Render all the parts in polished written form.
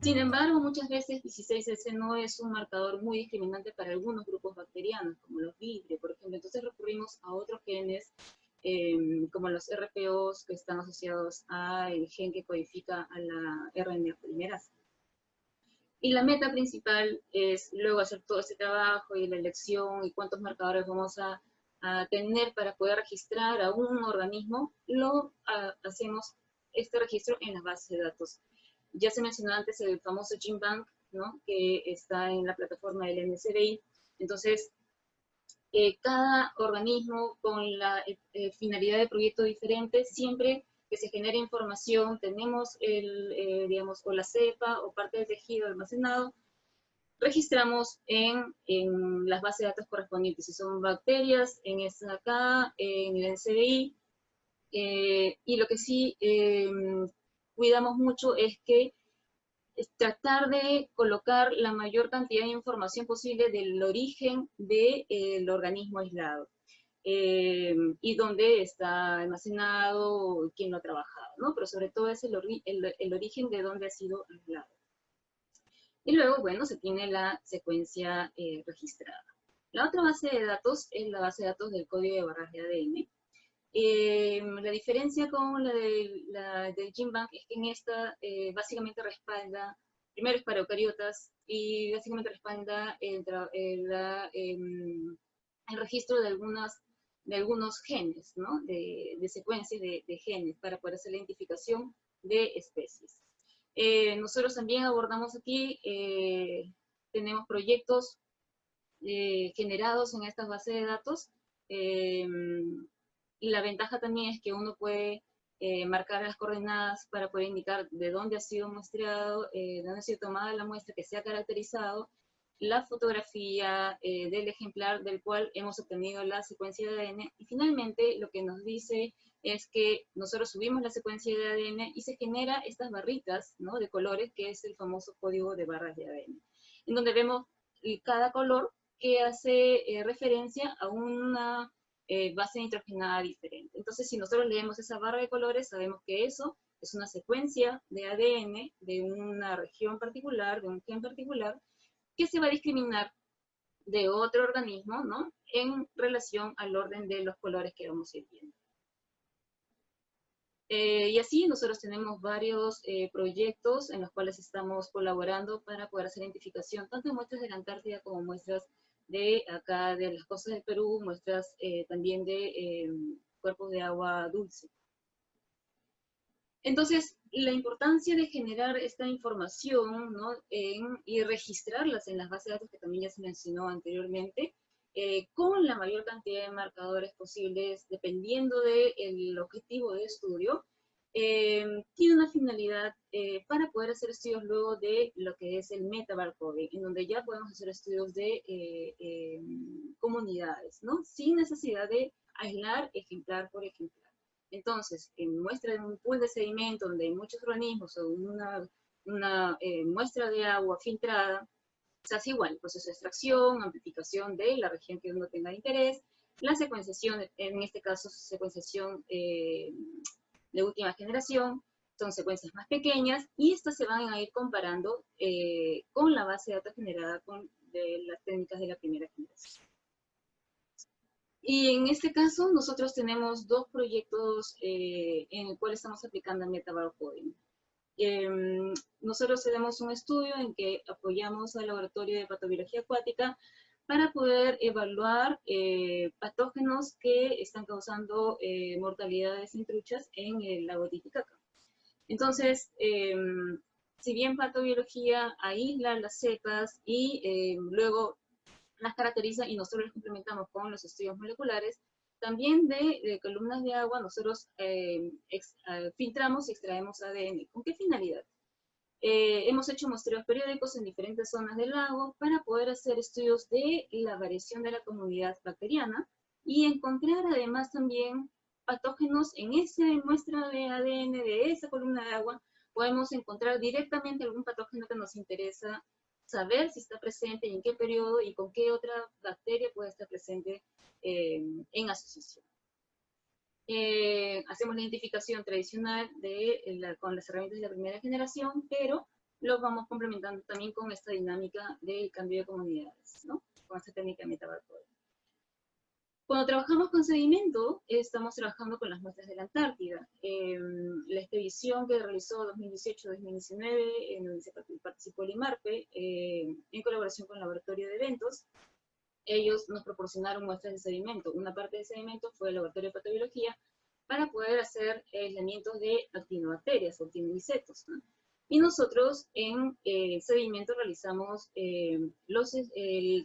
Sin embargo, muchas veces 16S no es un marcador muy discriminante para algunos grupos bacterianos, como los Vibrio, por ejemplo. Entonces recurrimos a otros genes, como los RPOs, que están asociados al gen que codifica a la RNA polimerasa. Y la meta principal es luego hacer todo este trabajo y la elección y cuántos marcadores vamos a tener para poder registrar a un organismo, hacemos este registro en las bases de datos. Ya se mencionó antes el famoso GenBank, ¿no? Que está en la plataforma del NSBI. Entonces, cada organismo con la finalidad de proyecto diferente, siempre que se genere información, tenemos digamos, o la cepa o parte del tejido almacenado, registramos en las bases de datos correspondientes. Si son bacterias, en esta acá, en el NCBI, y lo que sí cuidamos mucho es que tratar de colocar la mayor cantidad de información posible del origen del organismo aislado. Y dónde está almacenado, quién lo ha trabajado, ¿no? Pero sobre todo es el origen de dónde ha sido aislado. Y luego, bueno, se tiene la secuencia registrada. La otra base de datos es la base de datos del código de barras de ADN. La diferencia con la del GenBank es que en esta básicamente respalda, primero es para eucariotas, y básicamente respalda el registro de algunos genes, ¿no? De secuencias de genes para poder hacer la identificación de especies. Nosotros también abordamos aquí, tenemos proyectos generados en estas bases de datos, y la ventaja también es que uno puede marcar las coordenadas para poder indicar de dónde ha sido muestreado, de dónde ha sido tomada la muestra, que se ha caracterizado, la fotografía del ejemplar del cual hemos obtenido la secuencia de ADN, y finalmente lo que nos dice es que nosotros subimos la secuencia de ADN y se genera estas barritas, ¿no? De colores, que es el famoso código de barras de ADN, en donde vemos cada color que hace referencia a una base nitrogenada diferente. Entonces, si nosotros leemos esa barra de colores, sabemos que eso es una secuencia de ADN de una región particular, de un gen particular, que se va a discriminar de otro organismo, ¿no? En relación al orden de los colores que vamos a ir viendo. Y así nosotros tenemos varios proyectos en los cuales estamos colaborando para poder hacer identificación, tanto de muestras de la Antártida como muestras de acá, de las costas del Perú, muestras también de cuerpos de agua dulce. Entonces, la importancia de generar esta información, ¿no? Y registrarlas en las bases de datos, que también ya se mencionó anteriormente, con la mayor cantidad de marcadores posibles, dependiendo del objetivo de estudio, tiene una finalidad para poder hacer estudios luego de lo que es el metabarcoding, en donde ya podemos hacer estudios de comunidades, ¿no? Sin necesidad de aislar ejemplar por ejemplar. Entonces, en muestra de un pool de sedimento donde hay muchos organismos o una muestra de agua filtrada, se hace igual, el proceso de extracción, amplificación de la región que uno tenga interés, la secuenciación, en este caso secuenciación de última generación, son secuencias más pequeñas, y estas se van a ir comparando con la base de datos generada de las técnicas de la primera generación. Y en este caso, nosotros tenemos dos proyectos en el cual estamos aplicando el metabarcoding. Nosotros tenemos un estudio en que apoyamos al laboratorio de patobiología acuática para poder evaluar patógenos que están causando mortalidades en truchas en el lago Titicaca. Entonces, si bien patobiología aísla las cepas y luego las caracteriza y nosotros las complementamos con los estudios moleculares, también de columnas de agua nosotros filtramos y extraemos ADN. ¿Con qué finalidad? Hemos hecho muestreos periódicos en diferentes zonas del lago para poder hacer estudios de la variación de la comunidad bacteriana y encontrar además también patógenos en esa muestra de ADN de esa columna de agua. Podemos encontrar directamente algún patógeno que nos interesa saber si está presente y en qué periodo y con qué otra bacteria puede estar presente en asociación. Hacemos la identificación tradicional con las herramientas de la primera generación, pero lo vamos complementando también con esta dinámica del cambio de comunidades, ¿no? Con esta técnica de metabarcode. Cuando trabajamos con sedimento, estamos trabajando con las muestras de la Antártida. La expedición que realizó 2018-2019, en donde se participó el IMARPE, en colaboración con el Laboratorio de Eventos, ellos nos proporcionaron muestras de sedimento. Una parte de sedimento fue el Laboratorio de Patobiología para poder hacer aislamientos de actinobacterias o actinomicetos, ¿no? Y nosotros en sedimento realizamos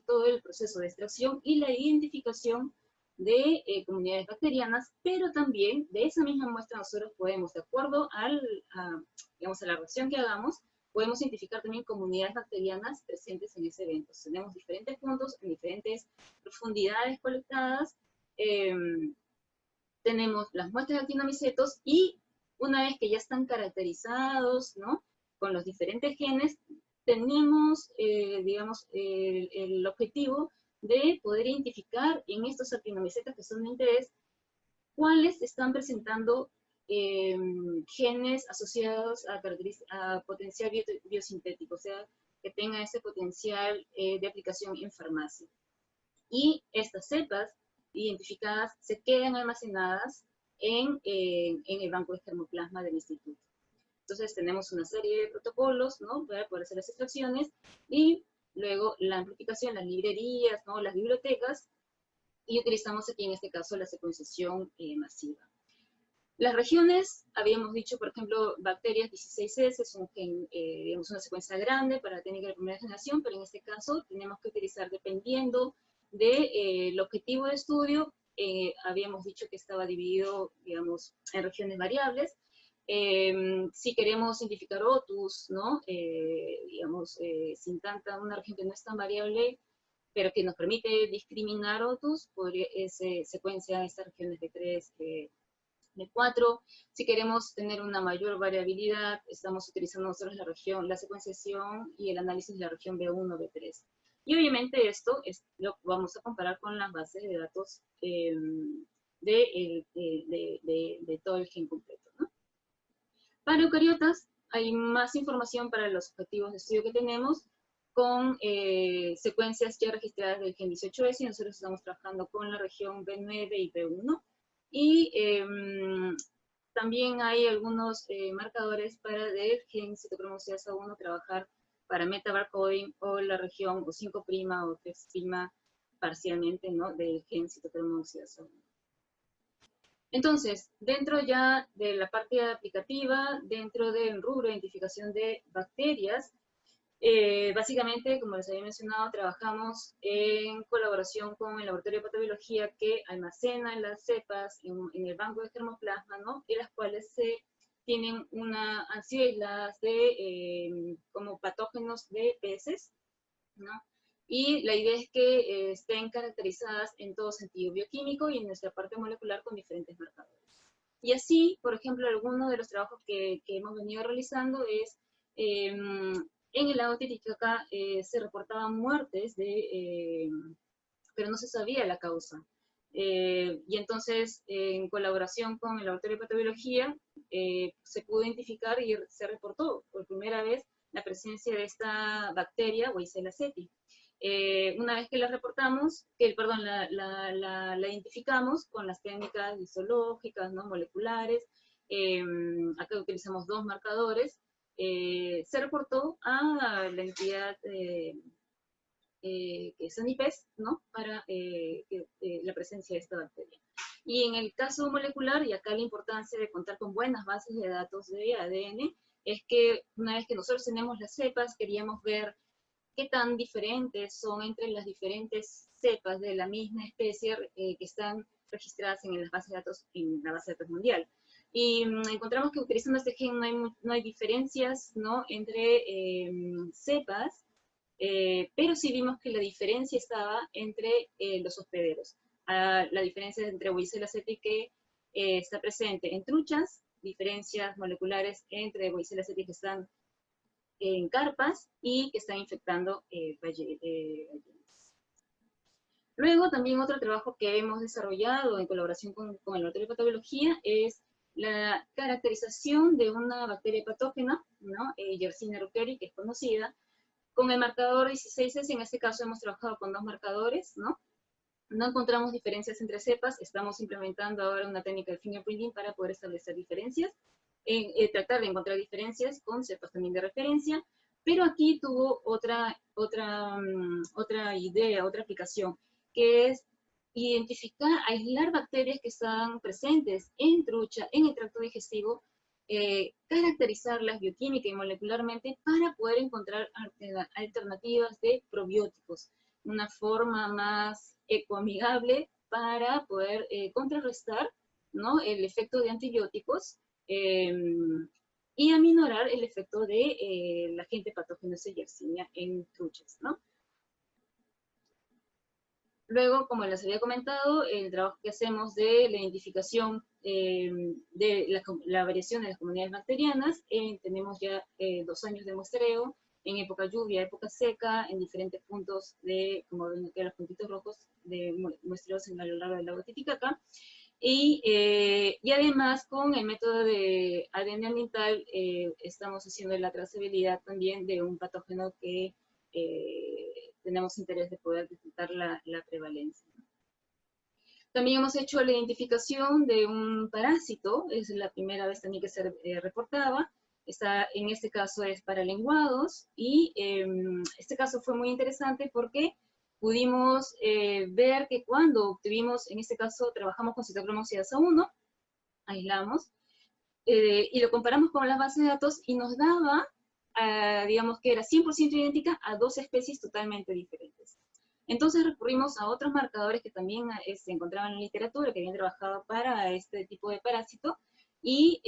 todo el proceso de extracción y la identificación de comunidades bacterianas, pero también de esa misma muestra nosotros podemos, de acuerdo digamos, a la reacción que hagamos, podemos identificar también comunidades bacterianas presentes en ese evento. Tenemos diferentes puntos en diferentes profundidades colectadas, tenemos las muestras de actinomicetos y una vez que ya están caracterizados, ¿no?, con los diferentes genes, tenemos, digamos, el objetivo de poder identificar en estos actinomicetos que son de interés cuáles están presentando genes asociados a potencial biosintético, o sea, que tengan ese potencial de aplicación en farmacia. Y estas cepas identificadas se quedan almacenadas en el banco de germoplasma del instituto. Entonces tenemos una serie de protocolos, ¿no?, para poder hacer las extracciones, y luego la amplificación, las librerías, ¿no?, las bibliotecas, y utilizamos aquí en este caso la secuenciación masiva. Las regiones, habíamos dicho, por ejemplo, bacterias 16S es un gen, digamos, una secuencia grande para la técnica de primera generación, pero en este caso tenemos que utilizar, dependiendo del objetivo de estudio, habíamos dicho que estaba dividido, digamos, en regiones variables. Si queremos identificar otus, ¿no?, digamos, sin una región que no es tan variable, pero que nos permite discriminar otus, se secuencia estas regiones de 3, de 4. Si queremos tener una mayor variabilidad, estamos utilizando nosotros la secuenciación y el análisis de la región B1, B3. Y obviamente esto lo vamos a comparar con las bases de datos de todo el gen completo, ¿no? Para eucariotas hay más información para los objetivos de estudio que tenemos, con secuencias ya registradas del gen 18S, y nosotros estamos trabajando con la región B9 y B1. Y también hay algunos marcadores para del gen citocromocidasa 1 trabajar para metabarcoding, o la región o 5' o 3' parcialmente, ¿no?, del gen citocromocidasa 1. Entonces, dentro ya de la parte aplicativa, dentro del rubro de identificación de bacterias, básicamente, como les había mencionado, trabajamos en colaboración con el Laboratorio de Patobiología, que almacena las cepas en el banco de germoplasma, ¿no?, y las cuales han sido aisladas como patógenos de peces, ¿no? Y la idea es que estén caracterizadas en todo sentido bioquímico y en nuestra parte molecular con diferentes marcadores. Y así, por ejemplo, algunos de los trabajos que hemos venido realizando es, en el lago Titicaca se reportaban muertes, pero no se sabía la causa. Y entonces, en colaboración con el Laboratorio de Patobiología, se pudo identificar y se reportó por primera vez la presencia de esta bacteria, Weissella ceti. Una vez que la reportamos, la identificamos con las técnicas histológicas, ¿no?, moleculares, acá utilizamos 2 marcadores, se reportó a la entidad que es ANIPES, ¿no?, para la presencia de esta bacteria. Y en el caso molecular, y acá la importancia de contar con buenas bases de datos de ADN, es que una vez que nosotros tenemos las cepas, queríamos ver qué tan diferentes son entre las diferentes cepas de la misma especie que están registradas en las bases de datos, en la base de datos mundial. Y encontramos que utilizando este gen no hay diferencias, ¿no?, entre cepas, pero sí vimos que la diferencia estaba entre los hospederos. La diferencia entre Weissella ceti, que está presente en truchas, diferencias moleculares entre Weissella ceti que están en carpas y que están infectando ballenas. Luego, también otro trabajo que hemos desarrollado en colaboración con el Laboratorio de Patobiología es la caracterización de una bacteria patógena, ¿no? Yersinia ruteri, que es conocida, con el marcador 16S. En este caso hemos trabajado con 2 marcadores, ¿no? No encontramos diferencias entre cepas, estamos implementando ahora una técnica de fingerprinting para poder establecer diferencias, tratar de encontrar diferencias con cepas también de referencia, pero aquí tuvo otra idea, otra aplicación, que es identificar, aislar bacterias que están presentes en trucha, en el tracto digestivo, caracterizarlas bioquímica y molecularmente para poder encontrar alternativas de probióticos, una forma más ecoamigable para poder contrarrestar, ¿no?, el efecto de antibióticos y aminorar el efecto de la agente patógeno Yersinia en truchas, ¿no? Luego, como les había comentado, el trabajo que hacemos de la identificación de la variación de las comunidades bacterianas, tenemos ya 2 años de muestreo, en época lluvia, época seca, en diferentes puntos de, como ven aquí los puntitos rojos, de muestreos a lo largo del lago Titicaca. Y además, con el método de ADN ambiental, estamos haciendo la trazabilidad también de un patógeno que tenemos interés de poder detectar la prevalencia. También hemos hecho la identificación de un parásito, es la primera vez también que se reportaba. En este caso es para lenguados, y este caso fue muy interesante porque pudimos ver que cuando obtuvimos, en este caso trabajamos con citocromo oxidasa 1, aislamos, y lo comparamos con las bases de datos y nos daba, digamos que era 100% idéntica a 2 especies totalmente diferentes. Entonces recurrimos a otros marcadores que también se encontraban en la literatura, que habían trabajado para este tipo de parásito, y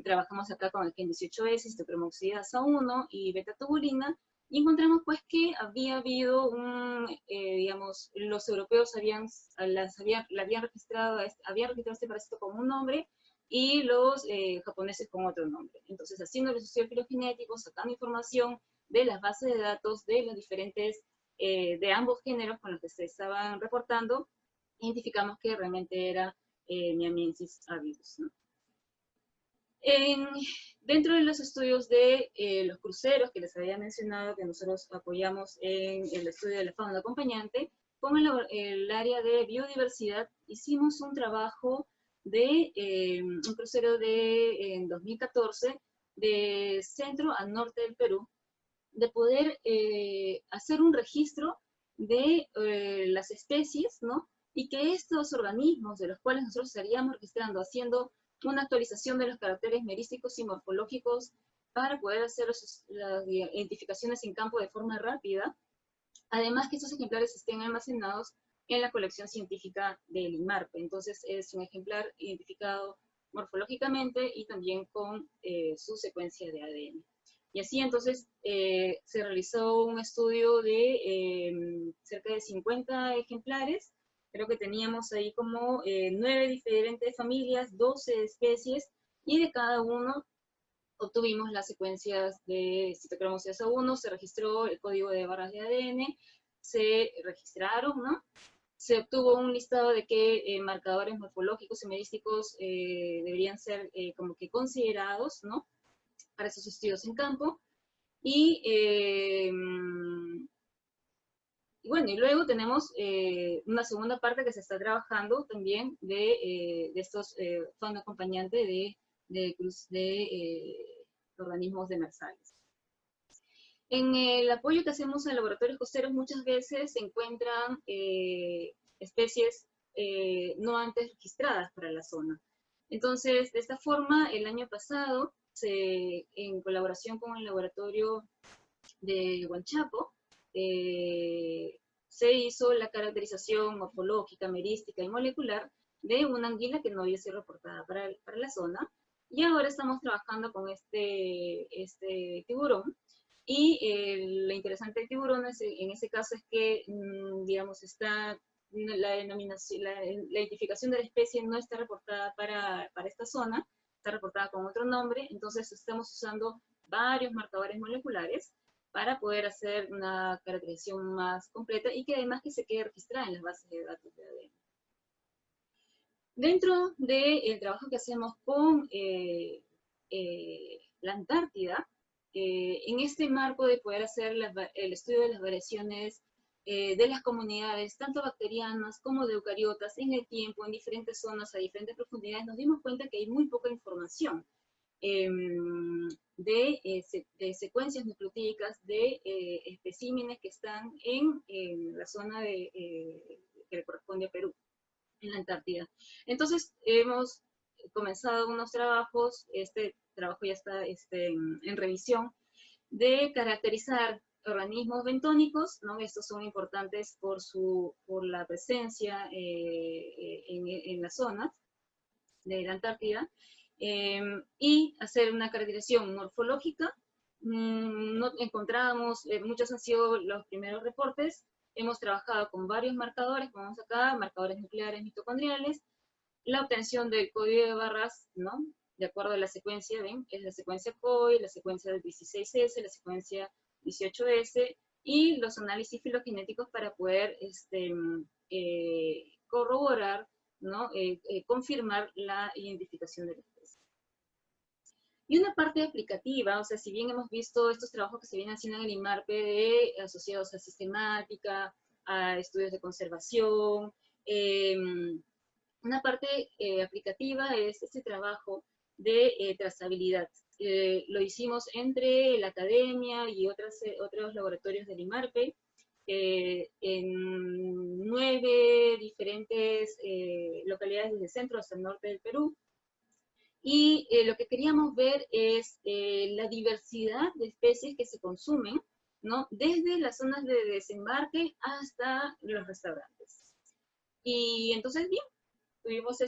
trabajamos acá con el gen 18S, citocromo oxidasa 1 y beta-tubulina, y encontramos pues que había habido digamos, los europeos habían registrado este parásito como un nombre, y los japoneses con otro nombre. Entonces, haciendo los estudios filogenéticos, sacando información de las bases de datos de los diferentes, de ambos géneros con los que se estaban reportando, identificamos que realmente era Miamensis avidus, ¿no? Dentro de los estudios de los cruceros que les había mencionado, que nosotros apoyamos en el estudio de la fauna acompañante, con el área de biodiversidad, hicimos un trabajo de un crucero en 2014, de centro a norte del Perú, de poder hacer un registro de las especies, ¿no? Y que estos organismos, de los cuales nosotros estaríamos registrando, haciendo una actualización de los caracteres merísticos y morfológicos para poder hacer las identificaciones en campo de forma rápida, además que estos ejemplares estén almacenados en la colección científica del INMARPE. Entonces es un ejemplar identificado morfológicamente y también con su secuencia de ADN. Y así entonces se realizó un estudio de cerca de 50 ejemplares. Creo que teníamos ahí como 9 diferentes familias, 12 especies, y de cada uno obtuvimos las secuencias de citocromo oxidasa 1, se registró el código de barras de ADN, se registraron, ¿no? Se obtuvo un listado de qué marcadores morfológicos y merísticos deberían ser como que considerados, ¿no?, para esos estudios en campo. Y bueno, y luego tenemos una segunda parte que se está trabajando también de estos fauna acompañante de organismos demersales. En el apoyo que hacemos en laboratorios costeros muchas veces se encuentran especies no antes registradas para la zona. Entonces, de esta forma, el año pasado, en colaboración con el laboratorio de Huanchaco, se hizo la caracterización morfológica, merística y molecular de una anguila que no había sido reportada para la zona, y ahora estamos trabajando con este tiburón. Y lo interesante del tiburón en ese caso es que, digamos, la identificación de la especie no está reportada para esta zona, está reportada con otro nombre. Entonces estamos usando varios marcadores moleculares para poder hacer una caracterización más completa y que además que se quede registrada en las bases de datos de ADN. Dentro del trabajo que hacemos con la Antártida, en este marco de poder hacer el estudio de las variaciones de las comunidades, tanto bacterianas como de eucariotas, en el tiempo, en diferentes zonas, a diferentes profundidades, nos dimos cuenta que hay muy poca información de secuencias nucleotídicas de especímenes que están en la zona que le corresponde a Perú, en la Antártida. Entonces, hemos comenzado unos trabajos, este trabajo ya está en revisión, de caracterizar organismos bentónicos, ¿no? Estos son importantes por la presencia en las zonas de la Antártida, y hacer una caracterización morfológica. No encontramos, muchos han sido los primeros reportes, hemos trabajado con varios marcadores, como vemos acá, marcadores nucleares mitocondriales, la obtención del código de barras, ¿no? De acuerdo a la secuencia, ¿ven? Es la secuencia COI, la secuencia del 16S, la secuencia 18S, y los análisis filogenéticos para poder corroborar, ¿no? Confirmar la identificación de la especie. Y una parte aplicativa, o sea, si bien hemos visto estos trabajos que se vienen haciendo en el IMARPE asociados a sistemática, a estudios de conservación, una parte aplicativa es este trabajo de trazabilidad. Lo hicimos entre la academia y otros laboratorios del IMARPE, en 9 diferentes localidades desde el centro hasta el norte del Perú. Y lo que queríamos ver es la diversidad de especies que se consumen, ¿no? Desde las zonas de desembarque hasta los restaurantes. Y entonces, bien, tuvimos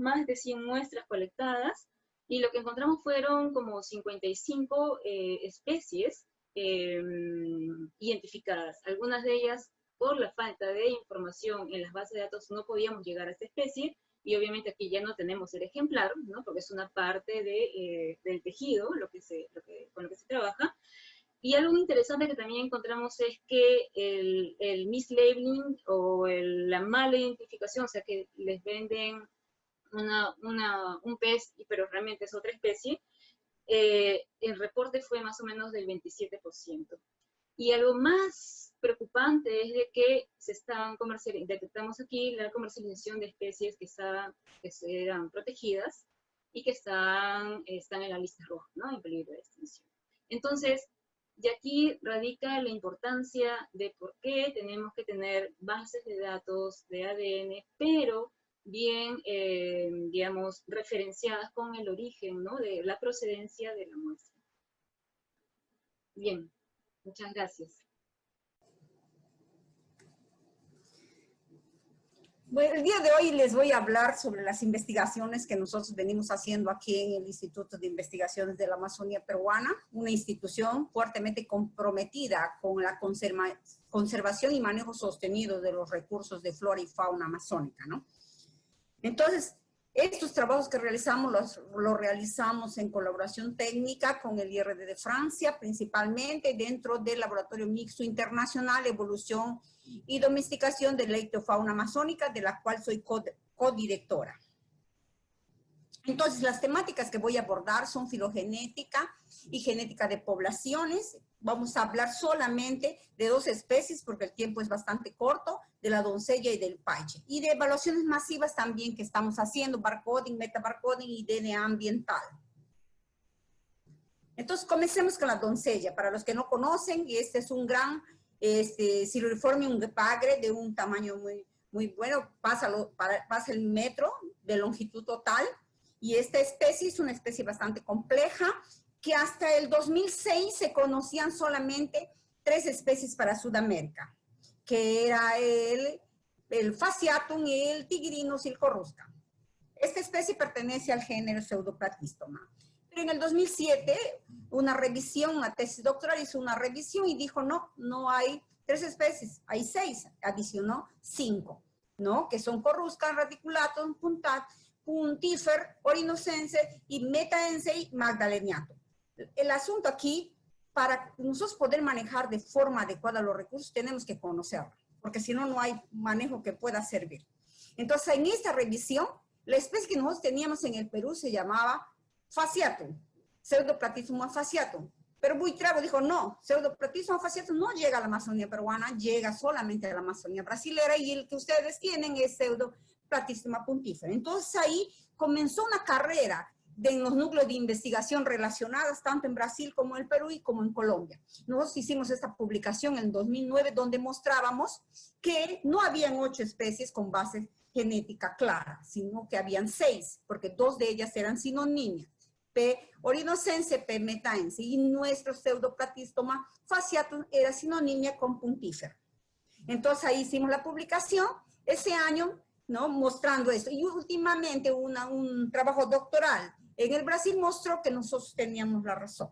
más de 100 muestras colectadas, y lo que encontramos fueron como 55 especies identificadas. Algunas de ellas, por la falta de información en las bases de datos, no podíamos llegar a esta especie, y obviamente aquí ya no tenemos el ejemplar, ¿no? Porque es una parte del tejido con lo que se trabaja. Y algo interesante que también encontramos es que el mislabeling o la mala identificación, o sea, que les venden un pez, pero realmente es otra especie, el reporte fue más o menos del 27%. Y algo más preocupante es de que detectamos aquí la comercialización de especies que eran protegidas y que están en la lista roja, ¿no? En peligro de extinción. Entonces, y aquí radica la importancia de por qué tenemos que tener bases de datos de ADN, pero bien, digamos, referenciadas con el origen, ¿no? De la procedencia de la muestra. Bien, muchas gracias. Bueno, el día de hoy les voy a hablar sobre las investigaciones que nosotros venimos haciendo aquí en el Instituto de Investigaciones de la Amazonía Peruana, una institución fuertemente comprometida con la conservación y manejo sostenido de los recursos de flora y fauna amazónica, ¿no? Entonces, estos trabajos que realizamos los realizamos en colaboración técnica con el IRD de Francia, principalmente dentro del Laboratorio Mixto Internacional Evolución y Domesticación de la Ictiofauna Amazónica, de la cual soy codirectora. Entonces, las temáticas que voy a abordar son filogenética y genética de poblaciones. Vamos a hablar solamente de 2 especies porque el tiempo es bastante corto, de la doncella y del paiche. Y de evaluaciones masivas también que estamos haciendo, barcoding, metabarcoding y DNA ambiental. Entonces, comencemos con la doncella. Para los que no conocen, este es un gran Siluriformium guepagre de un tamaño muy bueno, pasa el metro de longitud total. Y esta especie es una especie bastante compleja, que hasta el 2006 se conocían solamente 3 especies para Sudamérica, que era el Fasciatum y el Tigrinus silcorrusca. Esta especie pertenece al género Pseudoplatystoma. Pero en el 2007, una tesis doctoral hizo una revisión y dijo, no hay 3 especies, hay 6, adicionó 5, ¿no? Que son Corrusca, Reticulatum, Puntifer, Orinocense y Metaense magdaleniatum. El asunto aquí, para nosotros poder manejar de forma adecuada los recursos, tenemos que conocerlo, porque si no, no hay manejo que pueda servir. Entonces, en esta revisión, la especie que nosotros teníamos en el Perú se llamaba fasciatum, Pseudoplatismum fasciatum. Pero Buitrago dijo, no, Pseudoplatismum fasciatum no llega a la Amazonía peruana, llega solamente a la Amazonía brasilera, y el que ustedes tienen es Pseudoplatisma puntífera. Entonces ahí comenzó una carrera en los núcleos de investigación relacionadas tanto en Brasil como en el Perú y como en Colombia. Nosotros hicimos esta publicación en 2009 donde mostrábamos que no habían 8 especies con base genética clara, sino que habían 6, porque 2 de ellas eran sinonimias. P. orinocense, P. metaense, y nuestro Pseudoplatystoma fasciatum era sinonimia con puntífera. Entonces ahí hicimos la publicación ese año, ¿no? Mostrando esto. Y últimamente un trabajo doctoral en el Brasil mostró que nosotros teníamos la razón.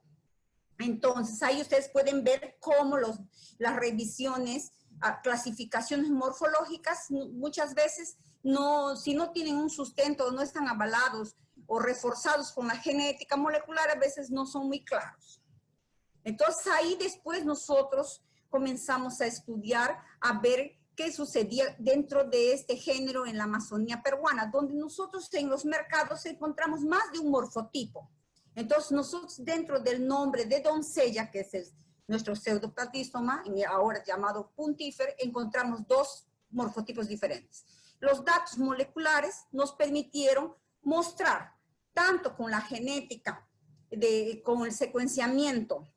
Entonces ahí ustedes pueden ver cómo las revisiones, clasificaciones morfológicas, muchas veces, si no tienen un sustento, no están avalados o reforzados con la genética molecular, a veces no son muy claros. Entonces ahí después nosotros comenzamos a estudiar, a ver qué sucedía dentro de este género en la Amazonía peruana, donde nosotros en los mercados encontramos más de un morfotipo. Entonces nosotros dentro del nombre de doncella, que es nuestro Pseudoplatystoma, ahora llamado puntífero, encontramos 2 morfotipos diferentes. Los datos moleculares nos permitieron mostrar, tanto con la genética, con el secuenciamiento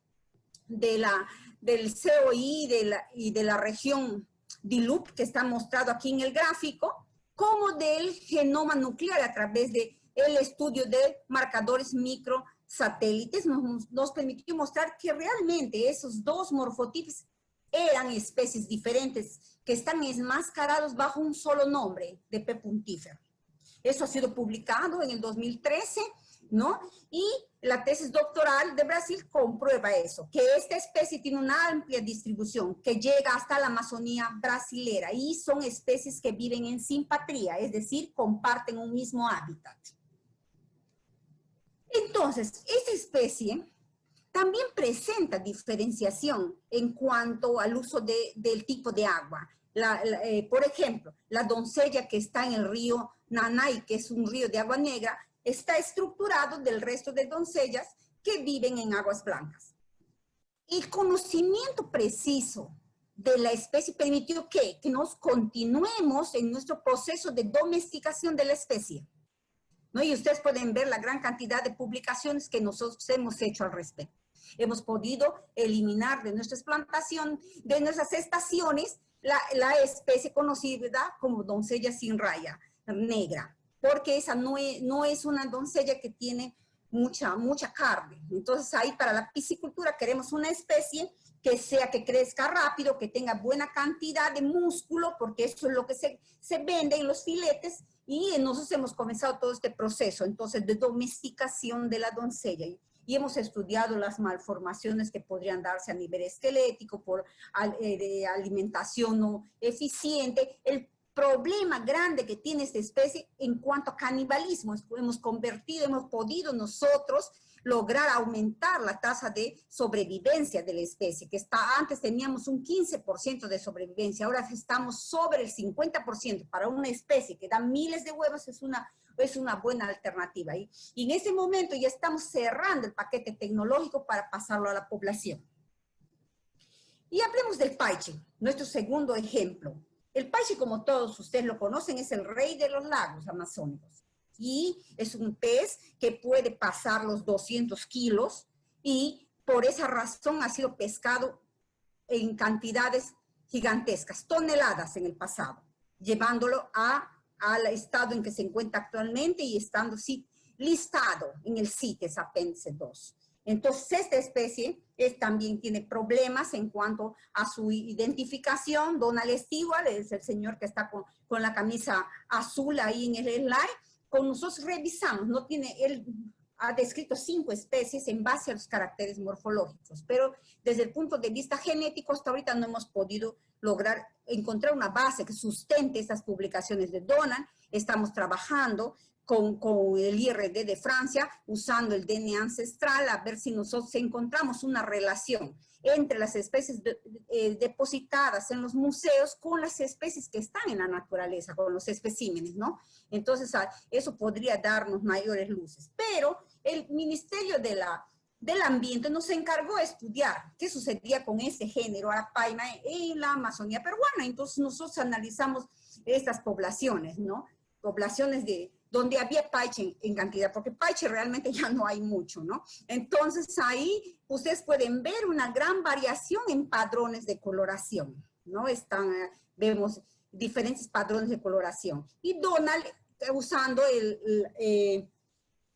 del COI y de la región DILUP, que está mostrado aquí en el gráfico, como del genoma nuclear a través del estudio de marcadores microsatélites, nos permitió mostrar que realmente esos 2 morfotipos eran especies diferentes que están enmascarados bajo un solo nombre de P. puntífero. Eso ha sido publicado en el 2013, ¿no? Y la tesis doctoral de Brasil comprueba eso, que esta especie tiene una amplia distribución que llega hasta la Amazonía brasilera y son especies que viven en simpatría, es decir, comparten un mismo hábitat. Entonces, esta especie también presenta diferenciación en cuanto al uso del tipo de agua. Por ejemplo, la doncella que está en el río Nanay, que es un río de agua negra, está estructurado del resto de doncellas que viven en aguas blancas. El conocimiento preciso de la especie permitió que nos continuemos en nuestro proceso de domesticación de la especie, ¿no? Y ustedes pueden ver la gran cantidad de publicaciones que nosotros hemos hecho al respecto. Hemos podido eliminar de nuestras plantaciones, de nuestras estaciones, la especie conocida como doncella sin raya negra, porque esa no es una doncella que tiene mucha carne. Entonces ahí para la piscicultura queremos una especie que crezca rápido, que tenga buena cantidad de músculo, porque eso es lo que se vende en los filetes, y nosotros hemos comenzado todo este proceso, entonces, de domesticación de la doncella. Y hemos estudiado las malformaciones que podrían darse a nivel esquelético por de alimentación no eficiente. El problema grande que tiene esta especie en cuanto a canibalismo, hemos podido nosotros lograr aumentar la tasa de sobrevivencia de la especie, que antes teníamos un 15% de sobrevivencia, ahora estamos sobre el 50%. Para una especie que da miles de huevos es una buena alternativa. Y en ese momento ya estamos cerrando el paquete tecnológico para pasarlo a la población. Y hablemos del paiche, nuestro segundo ejemplo. El paiche, como todos ustedes lo conocen, es el rey de los lagos amazónicos. Y es un pez que puede pasar los 200 kilos y por esa razón ha sido pescado en cantidades gigantescas, toneladas en el pasado, llevándolo al estado en que se encuentra actualmente y estando listado en el CITES apéndice 2. Entonces, esta especie también tiene problemas en cuanto a su identificación. Donald Stewart es el señor que está con la camisa azul ahí en el slide. Con nosotros revisamos, él ha descrito 5 especies en base a los caracteres morfológicos, pero desde el punto de vista genético hasta ahorita no hemos podido lograr encontrar una base que sustente estas publicaciones de Donald. Estamos trabajando con el IRD de Francia, usando el DNA ancestral, a ver si nosotros encontramos una relación entre las especies depositadas en los museos con las especies que están en la naturaleza, con los especímenes, ¿no? Entonces, eso podría darnos mayores luces. Pero el Ministerio del Ambiente nos encargó de estudiar qué sucedía con ese género arapaima en la Amazonía peruana. Entonces, nosotros analizamos estas poblaciones, ¿no? Poblaciones donde había paiche en cantidad, porque paiche realmente ya no hay mucho, ¿no? Entonces ahí ustedes pueden ver una gran variación en patrones de coloración, ¿no? Vemos diferentes patrones de coloración. Y Donald, usando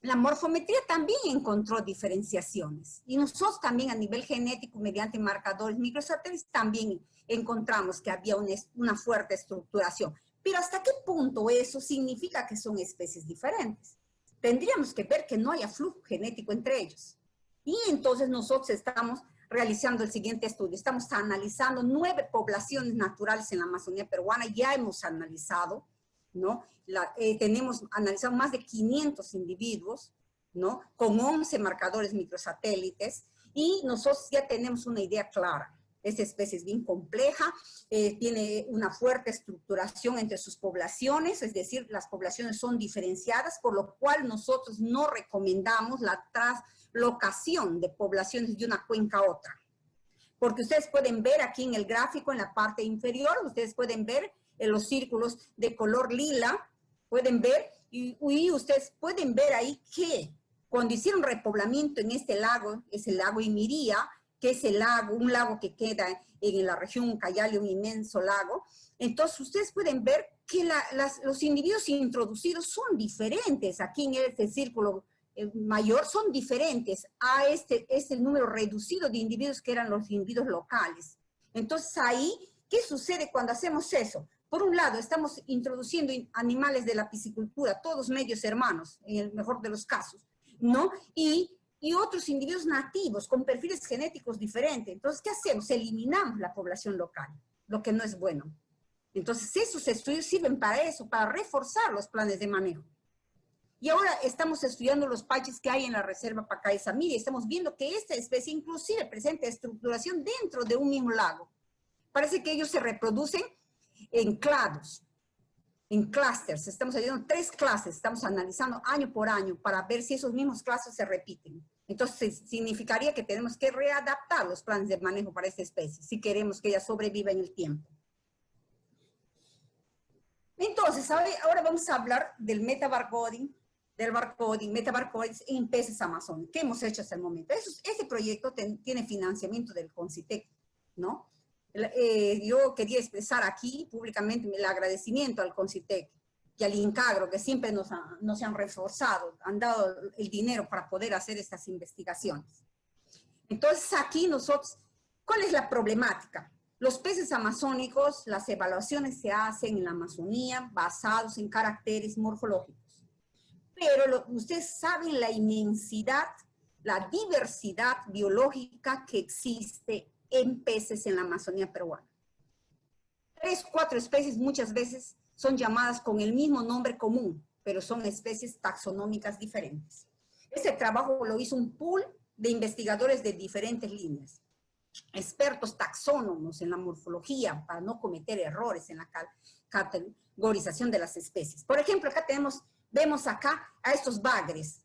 la morfometría, también encontró diferenciaciones. Y nosotros también a nivel genético, mediante marcadores microsatélites, también encontramos que había una fuerte estructuración. Pero ¿hasta qué punto eso significa que son especies diferentes? Tendríamos que ver que no haya flujo genético entre ellos. Y entonces nosotros estamos realizando el siguiente estudio. Estamos analizando 9 poblaciones naturales en la Amazonía peruana. Ya hemos analizado, ¿no? Tenemos analizado más de 500 individuos, ¿no? Con 11 marcadores microsatélites. Y nosotros ya tenemos una idea clara. Esta especie es bien compleja, tiene una fuerte estructuración entre sus poblaciones, es decir, las poblaciones son diferenciadas, por lo cual nosotros no recomendamos la traslocación de poblaciones de una cuenca a otra. Porque ustedes pueden ver aquí en el gráfico, en la parte inferior, ustedes pueden ver en los círculos de color lila, pueden ver, y ustedes pueden ver ahí que cuando hicieron repoblamiento en este lago, es el lago Imiría, que es un lago que queda en la región Ucayali, un inmenso lago. Entonces, ustedes pueden ver que los individuos introducidos son diferentes. Aquí en este círculo mayor son diferentes a este número reducido de individuos que eran los individuos locales. Entonces, ahí, ¿qué sucede cuando hacemos eso? Por un lado, estamos introduciendo animales de la piscicultura, todos medios hermanos, en el mejor de los casos, ¿no? Y otros individuos nativos con perfiles genéticos diferentes. Entonces, ¿qué hacemos? Eliminamos la población local, lo que no es bueno. Entonces, esos estudios sirven para eso, para reforzar los planes de manejo. Y ahora estamos estudiando los paiches que hay en la reserva Pacay-Samiria y estamos viendo que esta especie inclusive presenta estructuración dentro de un mismo lago. Parece que ellos se reproducen en clados, en clústeres. Estamos haciendo 3 clases, estamos analizando año por año para ver si esos mismos clases se repiten. Entonces, significaría que tenemos que readaptar los planes de manejo para esta especie, si queremos que ella sobreviva en el tiempo. Entonces, ahora vamos a hablar del metabarcoding, metabarcoding en peces amazónicos. ¿Qué hemos hecho hasta el momento? Este proyecto tiene financiamiento del CONCITEC, ¿no? Yo quería expresar aquí públicamente el agradecimiento al CONCITEC y al INCAGRO, que siempre nos han reforzado, han dado el dinero para poder hacer estas investigaciones. Entonces aquí nosotros, ¿cuál es la problemática? Los peces amazónicos, las evaluaciones se hacen en la Amazonía basados en caracteres morfológicos. Pero ustedes saben la inmensidad, la diversidad biológica que existe en peces en la Amazonía peruana. 3 o 4 especies muchas veces son llamadas con el mismo nombre común, pero son especies taxonómicas diferentes. Este trabajo lo hizo un pool de investigadores de diferentes líneas, expertos taxónomos en la morfología para no cometer errores en la categorización de las especies. Por ejemplo, acá vemos acá a estos bagres,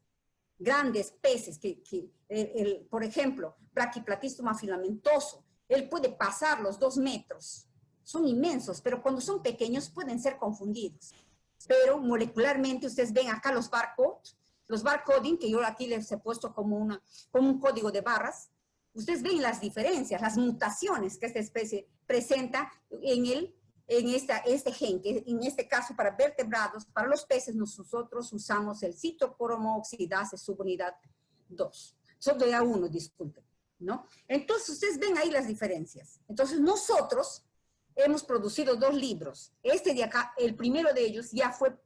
grandes peces por ejemplo, Brachyplatystoma filamentoso, él puede pasar los 2 metros. Son inmensos, pero cuando son pequeños pueden ser confundidos. Pero molecularmente ustedes ven acá los barcoding, que yo aquí les he puesto como un código de barras. Ustedes ven las diferencias, las mutaciones que esta especie presenta en este gen, que en este caso para vertebrados, para los peces nosotros usamos el citocromo oxidase subunidad 2. Solo ya 1, disculpen, ¿no? Entonces ustedes ven ahí las diferencias. Entonces nosotros hemos producido 2 libros. Este de acá, el primero de ellos ya fue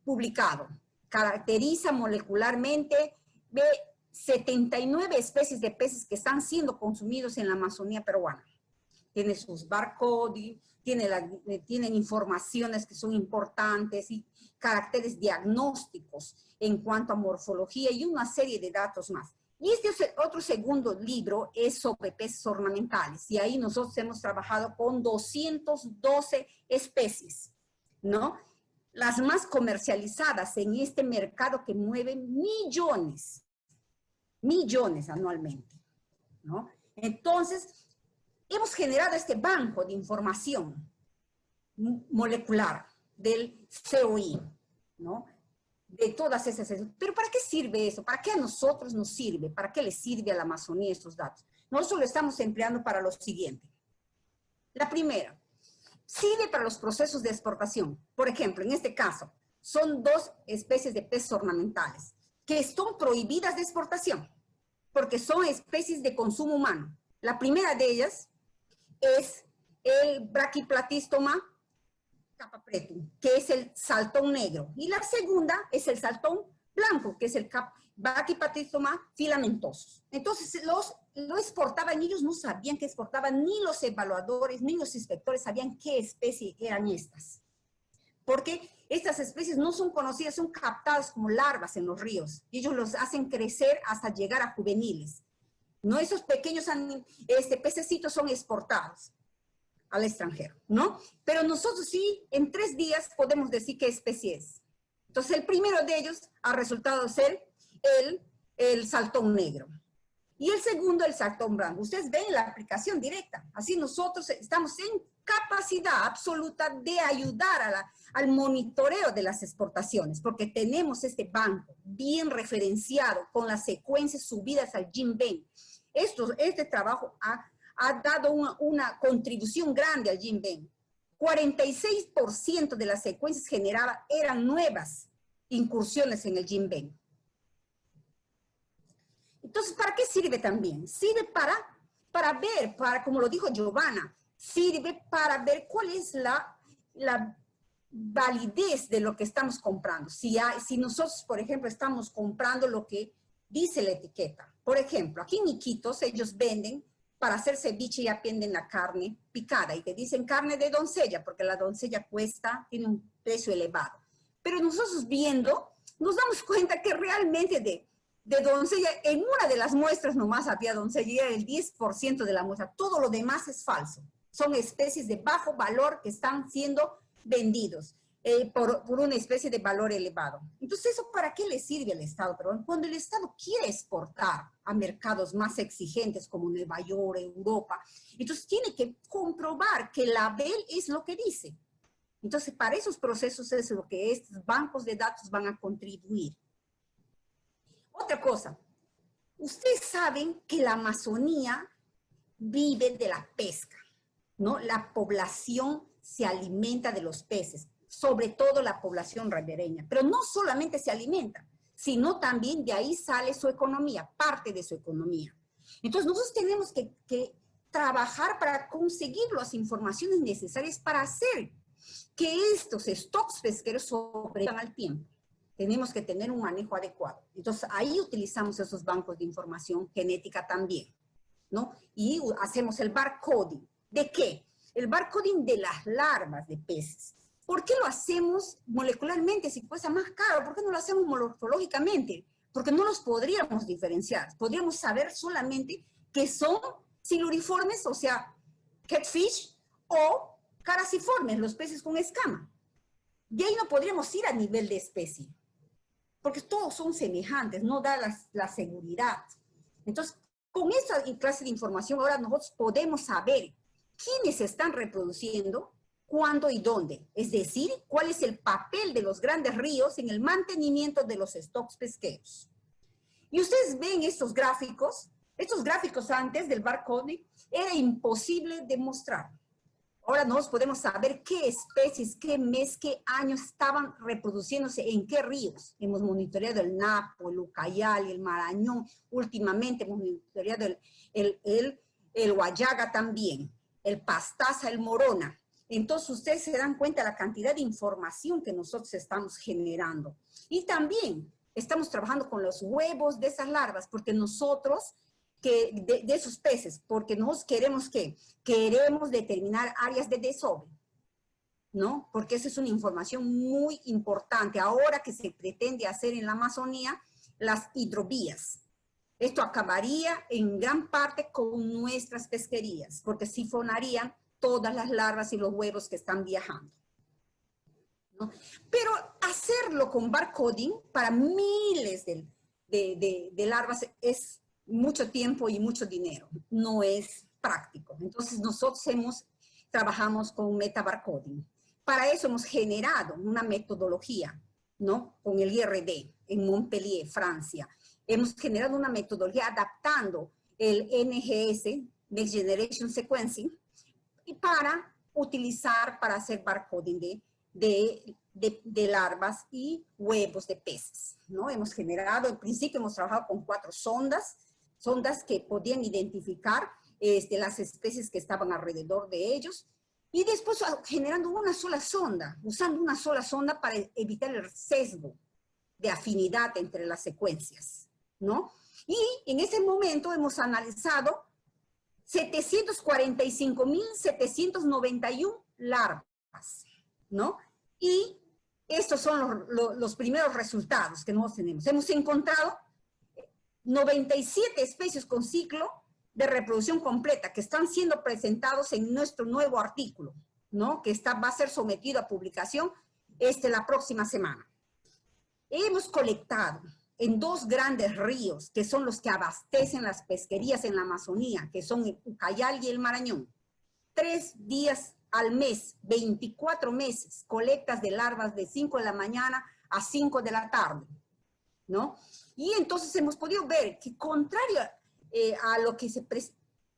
publicado. Caracteriza molecularmente de 79 especies de peces que están siendo consumidos en la Amazonía peruana. tiene sus barcode, tienen informaciones que son importantes y caracteres diagnósticos en cuanto a morfología y una serie de datos más. Y este otro segundo libro es sobre peces ornamentales y ahí nosotros hemos trabajado con 212 especies, ¿no? Las más comercializadas en este mercado que mueve millones anualmente, ¿no? Entonces, hemos generado este banco de información molecular del COI, ¿no? De todas esas. Pero ¿para qué sirve eso? ¿Para qué a nosotros nos sirve? ¿Para qué le sirve a la Amazonía estos datos? Nosotros lo estamos empleando para lo siguiente. La primera, sirve para los procesos de exportación. Por ejemplo, en este caso, son 2 especies de peces ornamentales que son prohibidas de exportación porque son especies de consumo humano. La primera de ellas es el Brachyplatystoma capapretum, que es el saltón negro. Y la segunda es el saltón blanco, que es el Brachyplatystoma filamentosus. Entonces, lo exportaban y ellos no sabían que exportaban, ni los evaluadores, ni los inspectores sabían qué especie eran estas. Porque estas especies no son conocidas, son captadas como larvas en los ríos. Y ellos los hacen crecer hasta llegar a juveniles. No, esos pequeños pececitos son exportados al extranjero, ¿no? Pero nosotros sí, en 3 días podemos decir qué especie es. Entonces, el primero de ellos ha resultado ser el saltón negro. Y el segundo, el saltón blanco. Ustedes ven la aplicación directa. Así nosotros estamos en capacidad absoluta de ayudar al monitoreo de las exportaciones, porque tenemos este banco bien referenciado con las secuencias subidas al GenBank. Este trabajo ha dado una contribución grande al GenBank. 46% de las secuencias generadas eran nuevas incursiones en el GenBank. Entonces, ¿para qué sirve también? Sirve para ver, como lo dijo Giovanna, sirve para ver cuál es la validez de lo que estamos comprando. Si nosotros, por ejemplo, estamos comprando lo que dice la etiqueta. Por ejemplo, aquí en Iquitos ellos venden, para hacer ceviche ya venden la carne picada y te dicen carne de doncella, porque la doncella tiene un precio elevado. Pero nosotros viendo, nos damos cuenta que realmente de doncella, en una de las muestras nomás había doncella y era el 10% de la muestra. Todo lo demás es falso. Son especies de bajo valor que están siendo vendidos por una especie de valor elevado. Entonces, ¿eso para qué le sirve al Estado peruano? Cuando el Estado quiere exportar a mercados más exigentes como Nueva York, Europa, entonces tiene que comprobar que el label es lo que dice. Entonces, para esos procesos es lo que estos bancos de datos van a contribuir. Otra cosa, ustedes saben que la Amazonía vive de la pesca, ¿no? La población se alimenta de los peces, sobre todo la población ribereña, pero no solamente se alimenta, sino también de ahí sale su economía, parte de su economía. Entonces nosotros tenemos que trabajar para conseguir las informaciones necesarias para hacer que estos stocks pesqueros sobrevivan al tiempo. Tenemos que tener un manejo adecuado. Entonces, ahí utilizamos esos bancos de información genética también, ¿no? Y hacemos el barcoding. ¿De qué? El barcoding de las larvas de peces. ¿Por qué lo hacemos molecularmente si cuesta más caro? ¿Por qué no lo hacemos morfológicamente? Porque no los podríamos diferenciar. Podríamos saber solamente que son siluriformes, o sea, catfish, o caraciformes, los peces con escama. Y ahí no podríamos ir a nivel de especie, porque todos son semejantes, no da la seguridad. Entonces, con esa clase de información, ahora nosotros podemos saber quiénes se están reproduciendo, cuándo y dónde. Es decir, cuál es el papel de los grandes ríos en el mantenimiento de los stocks pesqueros. Y ustedes ven estos gráficos antes del barcoding, era imposible demostrar. Ahora nosotros podemos saber qué especies, qué mes, qué año estaban reproduciéndose en qué ríos. Hemos monitoreado el Napo, el Ucayali, el Marañón. Últimamente hemos monitoreado el Huallaga también, el Pastaza, el Morona. Entonces ustedes se dan cuenta de la cantidad de información que nosotros estamos generando. Y también estamos trabajando con los huevos de esas larvas, porque nosotros de esos peces, porque nos queremos ¿qué? Queremos determinar áreas de desove, ¿no? Porque esa es una información muy importante. Ahora que se pretende hacer en la Amazonía las hidrovías. Esto acabaría en gran parte con nuestras pesquerías, porque sifonarían todas las larvas y los huevos que están viajando, ¿no? Pero hacerlo con barcoding para miles de larvas es mucho tiempo y mucho dinero, no es práctico. Entonces nosotros trabajamos con metabarcoding. Para eso hemos generado una metodología, ¿no? Con el IRD en Montpellier, Francia. Hemos generado una metodología adaptando el NGS, Next Generation Sequencing, y para utilizar, para hacer barcoding de larvas y huevos de peces, ¿no? Hemos generado, en principio hemos trabajado con 4 sondas que podían identificar las especies que estaban alrededor de ellos, y después generando una sola sonda, usando una sola sonda para evitar el sesgo de afinidad entre las secuencias, ¿no? Y en ese momento hemos analizado 745.791 larvas, ¿no? Y estos son los primeros resultados que nosotros tenemos. Hemos encontrado 97 especies con ciclo de reproducción completa que están siendo presentados en nuestro nuevo artículo, ¿no? Que va a ser sometido a publicación la próxima semana. Hemos colectado en 2 grandes ríos, que son los que abastecen las pesquerías en la Amazonía, que son el Ucayali y el Marañón. 3 días al mes, 24 meses, colectas de larvas de 5 de la mañana a 5 de la tarde, ¿no? Y entonces hemos podido ver que contrario a lo que se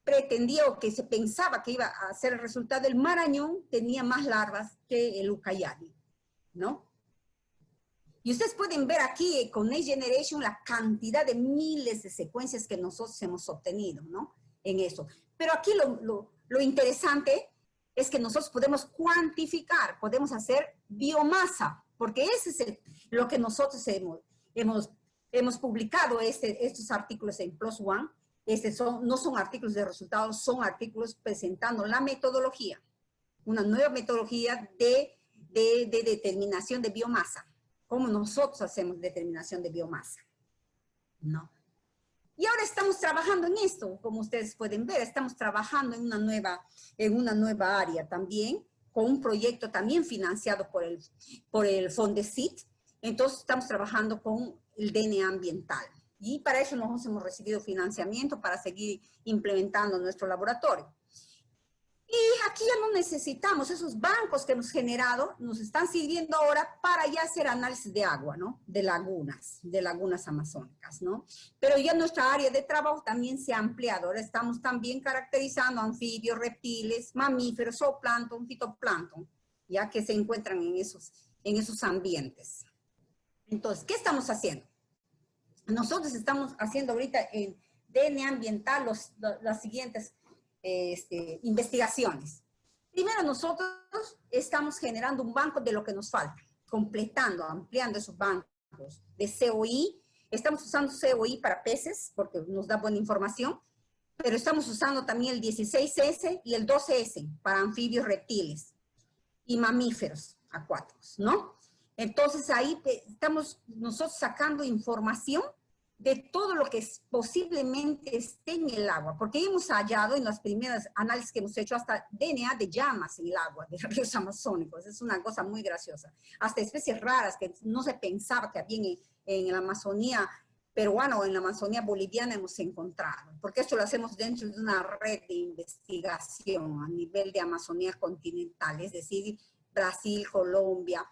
pretendía o que se pensaba que iba a ser el resultado, el Marañón tenía más larvas que el Ucayali, ¿no? Y ustedes pueden ver aquí con Next Generation la cantidad de miles de secuencias que nosotros hemos obtenido, ¿no? En eso. Pero aquí lo interesante es que nosotros podemos cuantificar, podemos hacer biomasa, porque ese es lo que nosotros hemos publicado estos artículos en PLOS ONE. No son artículos de resultados, son artículos presentando la metodología, una nueva metodología de determinación de biomasa. Cómo nosotros hacemos determinación de biomasa, ¿no? Y ahora estamos trabajando en esto, como ustedes pueden ver, estamos trabajando en una nueva área también, con un proyecto también financiado por el Fondesit. Entonces estamos trabajando con el DNA ambiental. Y para eso nosotros hemos recibido financiamiento para seguir implementando nuestro laboratorio. Y aquí ya no necesitamos esos bancos que hemos generado, nos están sirviendo ahora para ya hacer análisis de agua, ¿no? De lagunas amazónicas, ¿no? Pero ya nuestra área de trabajo también se ha ampliado. Ahora estamos también caracterizando anfibios, reptiles, mamíferos, zooplancton, fitoplancton, ya que se encuentran en esos ambientes. Entonces, ¿qué estamos haciendo? Nosotros estamos haciendo ahorita en DNA ambiental las siguientes investigaciones. Primero, nosotros estamos generando un banco de lo que nos falta, completando, ampliando esos bancos de COI. Estamos usando COI para peces, porque nos da buena información, pero estamos usando también el 16S y el 12S para anfibios, reptiles y mamíferos acuáticos, ¿no? Entonces ahí estamos nosotros sacando información de todo lo que posiblemente esté en el agua, porque hemos hallado en las primeras análisis que hemos hecho hasta DNA de llamas en el agua de ríos amazónicos. Es una cosa muy graciosa. Hasta especies raras que no se pensaba que había en la Amazonía peruana o en la Amazonía boliviana hemos encontrado, porque esto lo hacemos dentro de una red de investigación a nivel de Amazonía continental, es decir, Brasil, Colombia,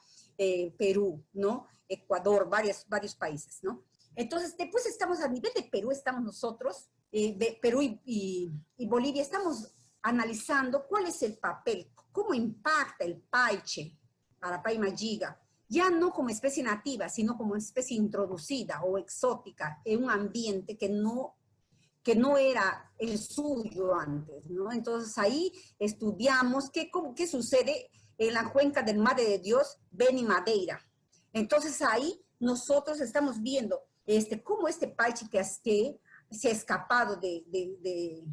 Perú, ¿no? Ecuador, varios países, ¿no? Entonces, después estamos a nivel de Perú, estamos nosotros, de Perú y Bolivia, estamos analizando cuál es el papel, cómo impacta el paiche, Arapaima giga, ya no como especie nativa, sino como especie introducida o exótica en un ambiente que no era el suyo antes, ¿no? Entonces ahí estudiamos qué sucede en la cuenca del Madre de Dios, Beni Madeira. Entonces ahí nosotros estamos viendo cómo este paiche que se ha escapado de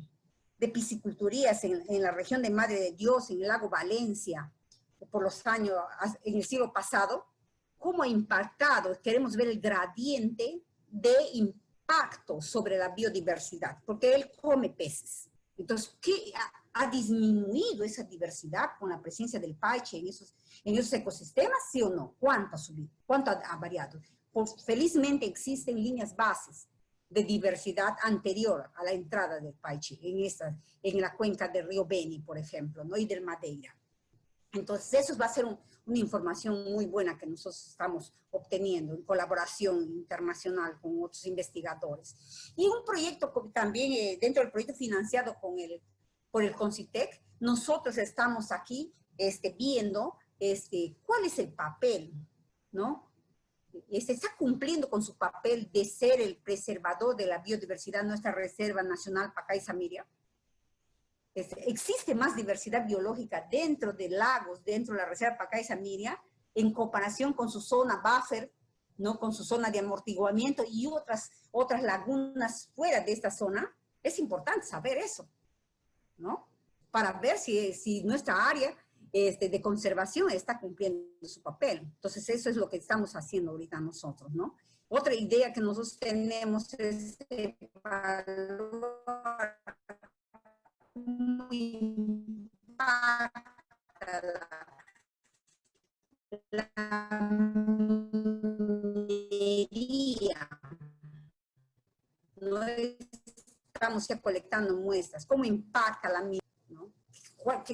pisciculturías en la región de Madre de Dios, en el lago Valencia, por los años, en el siglo pasado, cómo ha impactado, queremos ver el gradiente de impacto sobre la biodiversidad, porque él come peces. Entonces, ¿qué ha disminuido esa diversidad con la presencia del paiche en esos ecosistemas, sí o no? ¿Cuánto ha subido? ¿Cuánto ha variado? Pues, felizmente existen líneas bases de diversidad anterior a la entrada del paiche en la cuenca del río Beni, por ejemplo, ¿no? Y del Madeira. Entonces, eso va a ser una información muy buena que nosotros estamos obteniendo en colaboración internacional con otros investigadores. Y un proyecto también, dentro del proyecto financiado por el CONCITEC, nosotros estamos aquí viendo cuál es el papel, ¿no? Está cumpliendo con su papel de ser el preservador de la biodiversidad, nuestra Reserva Nacional Pacay-Samiria. Existe más diversidad biológica dentro de lagos, dentro de la Reserva Pacay-Samiria, en comparación con su zona buffer, ¿no? Con su zona de amortiguamiento y otras lagunas fuera de esta zona. Es importante saber eso, ¿no? Para ver si nuestra área de conservación está cumpliendo su papel. Entonces, eso es lo que estamos haciendo ahorita nosotros, ¿no? Otra idea que nosotros tenemos es evaluar cómo impacta la minería. No estamos ya colectando muestras. ¿Cómo impacta la minería? ¿No?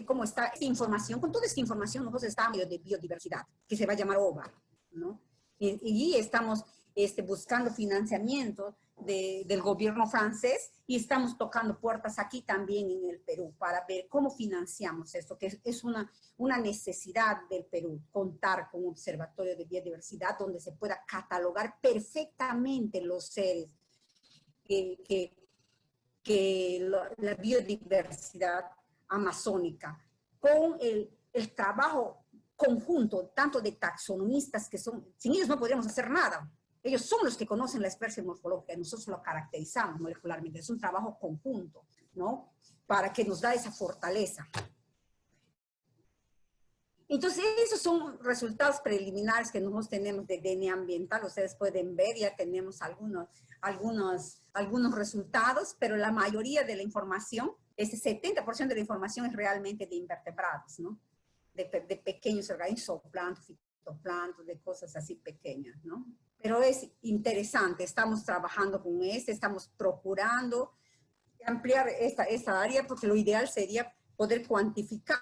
¿Cómo está esta información? Con toda esta información nosotros estamos de biodiversidad, que se va a llamar OVA, ¿no? Y estamos buscando financiamiento del gobierno francés y estamos tocando puertas aquí también en el Perú para ver cómo financiamos esto, que es una necesidad del Perú, contar con un observatorio de biodiversidad donde se pueda catalogar perfectamente los seres que la biodiversidad amazónica, con el trabajo conjunto, tanto de taxonomistas que son, sin ellos no podríamos hacer nada. Ellos son los que conocen la especie morfológica y nosotros lo caracterizamos molecularmente. Es un trabajo conjunto, ¿no? Para que nos da esa fortaleza. Entonces, esos son resultados preliminares que nosotros tenemos de DNA ambiental. Ustedes pueden ver, ya tenemos algunos resultados, pero la mayoría de la información, ese 70% de la información es realmente de invertebrados, ¿no? De pequeños organismos, zooplancton, fitoplancton, de cosas así pequeñas, ¿no? Pero es interesante, estamos trabajando con estamos procurando ampliar esta área porque lo ideal sería poder cuantificar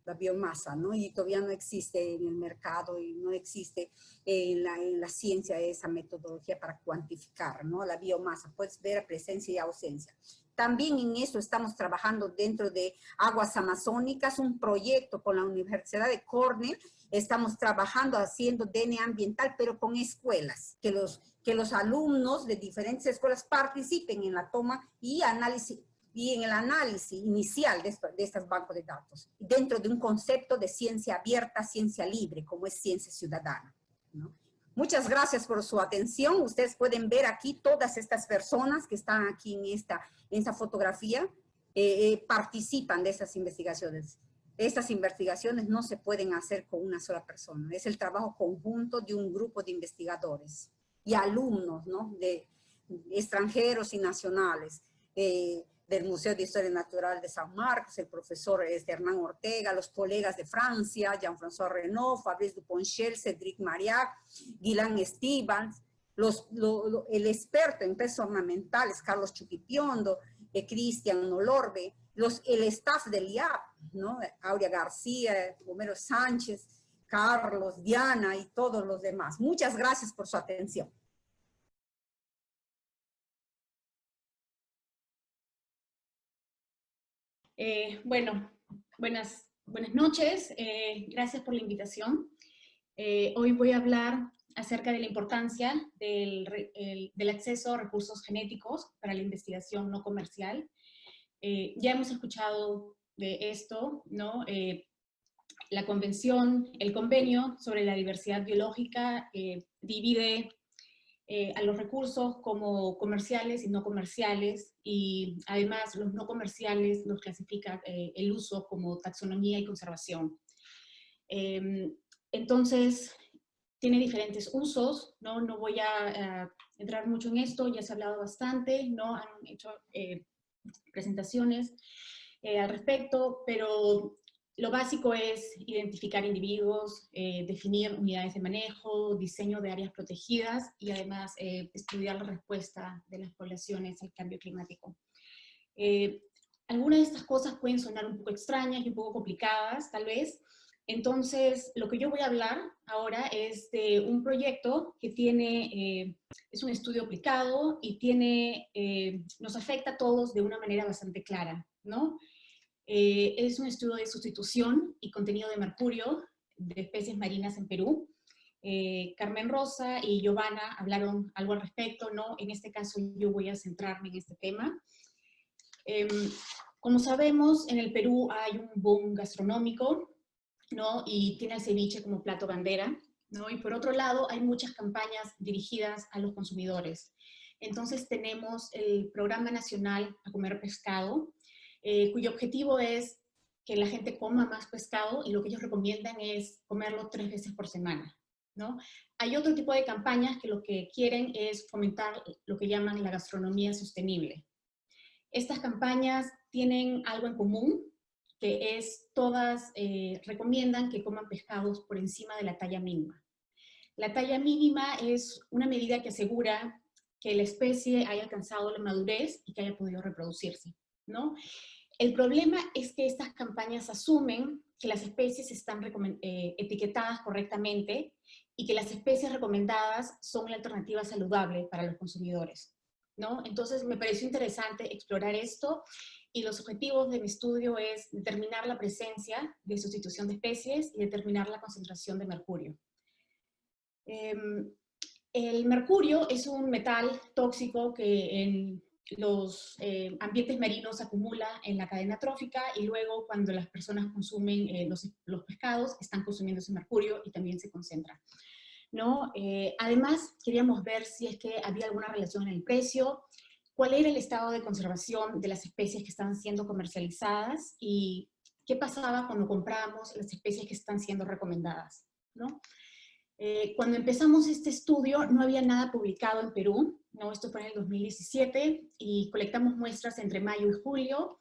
la biomasa, ¿no? Y todavía no existe en el mercado y no existe en la ciencia esa metodología para cuantificar, ¿no? La biomasa, puedes ver presencia y ausencia. También en eso estamos trabajando dentro de Aguas Amazónicas, un proyecto con la Universidad de Cornell. Estamos trabajando haciendo DNA ambiental, pero con escuelas, que los alumnos de diferentes escuelas participen en la toma y análisis y en el análisis inicial de estos bancos de datos, dentro de un concepto de ciencia abierta, ciencia libre, como es ciencia ciudadana, ¿no? Muchas gracias por su atención. Ustedes pueden ver aquí todas estas personas que están aquí en esta fotografía, participan de estas investigaciones. Estas investigaciones no se pueden hacer con una sola persona. Es el trabajo conjunto de un grupo de investigadores y alumnos, ¿no? De extranjeros y nacionales, del Museo de Historia Natural de San Marcos, el profesor Hernán Ortega, los colegas de Francia, Jean-François Renaud, Fabrice Duponchel, Cédric Mariac, Guilain Stevens, el experto en peces ornamentales, Carlos Chuquipiondo, Cristian Nolorbe, el staff del IAP, ¿no? Aurea García, Homero Sánchez, Carlos, Diana y todos los demás. Muchas gracias por su atención. Bueno, buenas noches. Gracias por la invitación. Hoy voy a hablar acerca de la importancia del acceso a recursos genéticos para la investigación no comercial. Ya hemos escuchado de esto, ¿no? La convención, el convenio sobre la diversidad biológica divide a los recursos como comerciales y no comerciales, y además los no comerciales los clasifica el uso como taxonomía y conservación. Entonces, tiene diferentes usos, ¿no? No voy a entrar mucho en esto, ya se ha hablado bastante, ¿no? Han hecho presentaciones al respecto, pero lo básico es identificar individuos, definir unidades de manejo, diseño de áreas protegidas y además estudiar la respuesta de las poblaciones al cambio climático. Algunas de estas cosas pueden sonar un poco extrañas y un poco complicadas, tal vez. Entonces, lo que yo voy a hablar ahora es de un proyecto que tiene, es un estudio aplicado y tiene, nos afecta a todos de una manera bastante clara, ¿no? Es un estudio de sustitución y contenido de mercurio de especies marinas en Perú. Carmen Rosa y Giovanna hablaron algo al respecto, ¿no? En este caso yo voy a centrarme en este tema. Como sabemos, en el Perú hay un boom gastronómico, ¿no? Y tiene el ceviche como plato bandera, ¿no? Y por otro lado, hay muchas campañas dirigidas a los consumidores. Entonces tenemos el Programa Nacional a Comer Pescado, cuyo objetivo es que la gente coma más pescado y lo que ellos recomiendan es comerlo 3 veces por semana, ¿no? Hay otro tipo de campañas que lo que quieren es fomentar lo que llaman la gastronomía sostenible. Estas campañas tienen algo en común, que es todas recomiendan que coman pescados por encima de la talla mínima. La talla mínima es una medida que asegura que la especie haya alcanzado la madurez y que haya podido reproducirse, ¿no? El problema es que estas campañas asumen que las especies están etiquetadas correctamente y que las especies recomendadas son la alternativa saludable para los consumidores, ¿no? Entonces me pareció interesante explorar esto y los objetivos de mi estudio es determinar la presencia de sustitución de especies y determinar la concentración de mercurio. El mercurio es un metal tóxico que en los ambientes marinos se acumula en la cadena trófica y luego cuando las personas consumen los pescados están consumiendo ese mercurio y también se concentra, ¿no? Además, queríamos ver si es que había alguna relación en el precio, cuál era el estado de conservación de las especies que estaban siendo comercializadas y qué pasaba cuando comprábamos las especies que están siendo recomendadas, ¿no? Cuando empezamos este estudio no había nada publicado en Perú, ¿no? Esto fue en el 2017 y colectamos muestras entre mayo y julio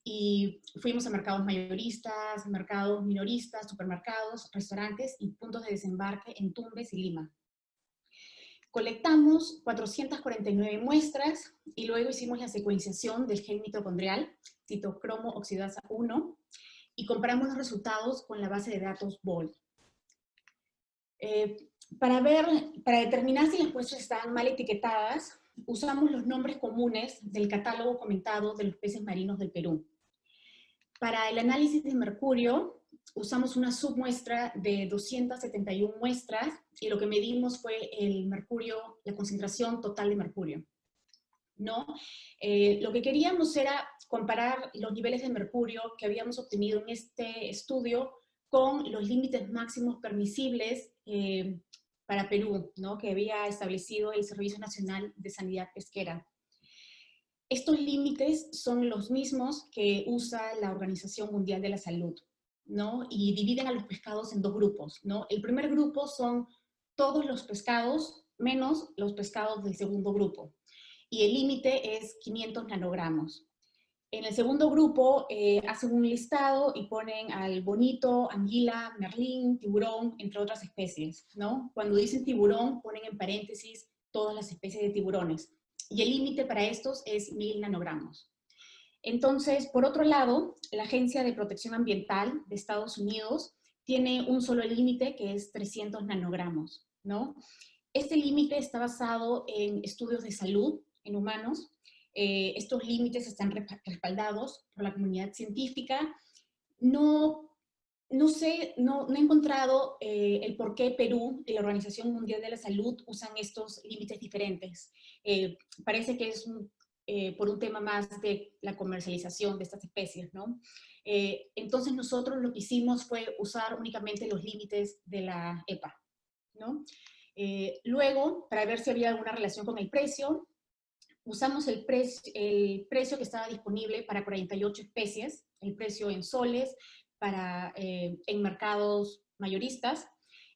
y fuimos a mercados mayoristas, mercados minoristas, supermercados, restaurantes y puntos de desembarque en Tumbes y Lima. Colectamos 449 muestras y luego hicimos la secuenciación del gen mitocondrial, citocromo oxidasa 1, y comparamos los resultados con la base de datos BOLD. Para determinar si las muestras estaban mal etiquetadas, usamos los nombres comunes del catálogo comentado de los peces marinos del Perú. Para el análisis de mercurio, usamos una submuestra de 271 muestras y lo que medimos fue el mercurio, la concentración total de mercurio, ¿no? Lo que queríamos era comparar los niveles de mercurio que habíamos obtenido en este estudio con los límites máximos permisibles para Perú, ¿no? Que había establecido el Servicio Nacional de Sanidad Pesquera. Estos límites son los mismos que usa la Organización Mundial de la Salud, ¿no? Y dividen a los pescados en dos grupos, ¿no? El primer grupo son todos los pescados menos los pescados del segundo grupo. Y el límite es 500 nanogramos. En el segundo grupo hacen un listado y ponen al bonito, anguila, merlín, tiburón, entre otras especies, ¿no? Cuando dicen tiburón, ponen en paréntesis todas las especies de tiburones. Y el límite para estos es 1000 nanogramos. Entonces, por otro lado, la Agencia de Protección Ambiental de Estados Unidos tiene un solo límite que es 300 nanogramos, ¿no? Este límite está basado en estudios de salud en humanos. Estos límites están respaldados por la comunidad científica. No he encontrado el por qué Perú y la Organización Mundial de la Salud usan estos límites diferentes. Parece que es por un tema más de la comercialización de estas especies, ¿no? Entonces nosotros lo que hicimos fue usar únicamente los límites de la EPA, ¿no? Luego, para ver si había alguna relación con el precio, usamos el precio que estaba disponible para 48 especies, el precio en soles en mercados mayoristas,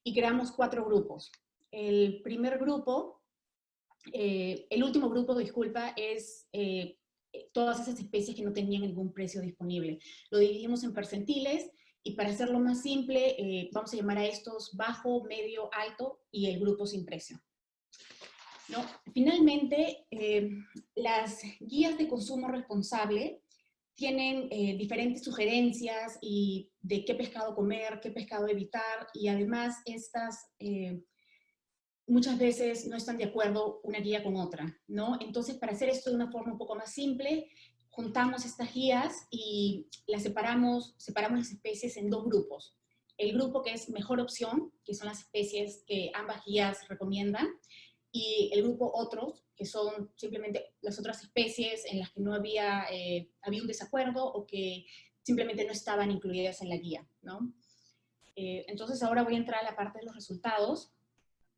y creamos 4 grupos. El primer grupo, el último grupo, disculpa, es todas esas especies que no tenían ningún precio disponible. Lo dividimos en percentiles y para hacerlo más simple, vamos a llamar a estos bajo, medio, alto y el grupo sin precio, ¿no? Finalmente, las guías de consumo responsable tienen diferentes sugerencias y de qué pescado comer, qué pescado evitar, y además estas muchas veces no están de acuerdo una guía con otra, ¿no? Entonces, para hacer esto de una forma un poco más simple, juntamos estas guías y las separamos las especies en 2 grupos. El grupo que es mejor opción, que son las especies que ambas guías recomiendan, y el grupo otros, que son simplemente las otras especies en las que no había un desacuerdo o que simplemente no estaban incluidas en la guía, ¿no? Entonces ahora voy a entrar a la parte de los resultados.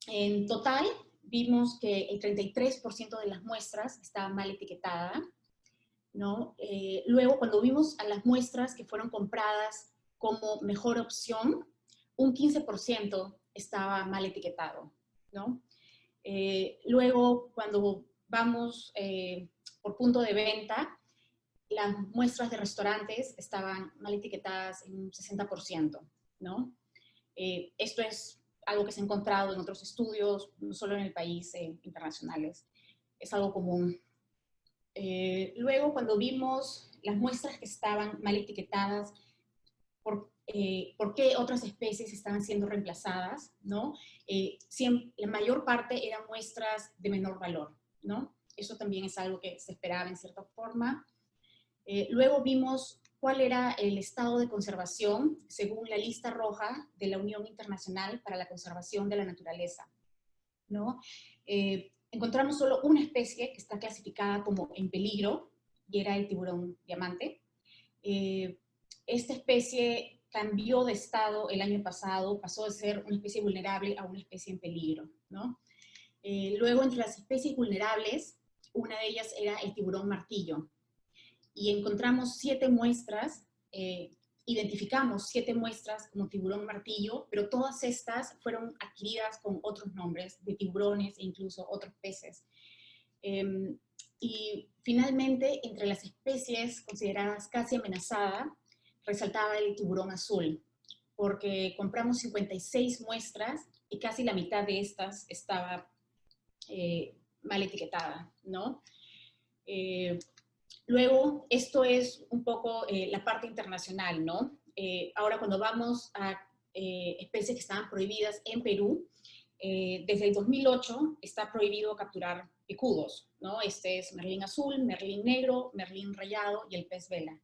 En total, vimos que el 33% de las muestras estaba mal etiquetada, ¿no? Luego, cuando vimos a las muestras que fueron compradas como mejor opción, un 15% estaba mal etiquetado, ¿no? Luego, cuando vamos por punto de venta, las muestras de restaurantes estaban mal etiquetadas en un 60%, ¿no? Esto es algo que se ha encontrado en otros estudios, no solo en el país, internacionales. Es algo común. Luego, cuando vimos las muestras que estaban mal etiquetadas, por qué otras especies estaban siendo reemplazadas, ¿no? La mayor parte eran muestras de menor valor, ¿no? Eso también es algo que se esperaba en cierta forma. Luego vimos cuál era el estado de conservación según la lista roja de la Unión Internacional para la Conservación de la Naturaleza, ¿no? Encontramos solo una especie que está clasificada como en peligro, y era el tiburón diamante. Esta especie cambió de estado el año pasado, pasó de ser una especie vulnerable a una especie en peligro, ¿no? Luego, entre las especies vulnerables, una de ellas era el tiburón martillo, y encontramos 7 muestras, identificamos 7 muestras como tiburón martillo, pero todas estas fueron adquiridas con otros nombres de tiburones e incluso otros peces. Y finalmente, entre las especies consideradas casi amenazadas, resaltaba el tiburón azul, porque compramos 56 muestras y casi la mitad de estas estaba mal etiquetada, ¿no? Luego, esto es un poco la parte internacional, ¿no? Ahora, cuando vamos a especies que estaban prohibidas en Perú, desde el 2008 está prohibido capturar picudos, ¿no? Este es merlín azul, merlín negro, merlín rayado y el pez vela.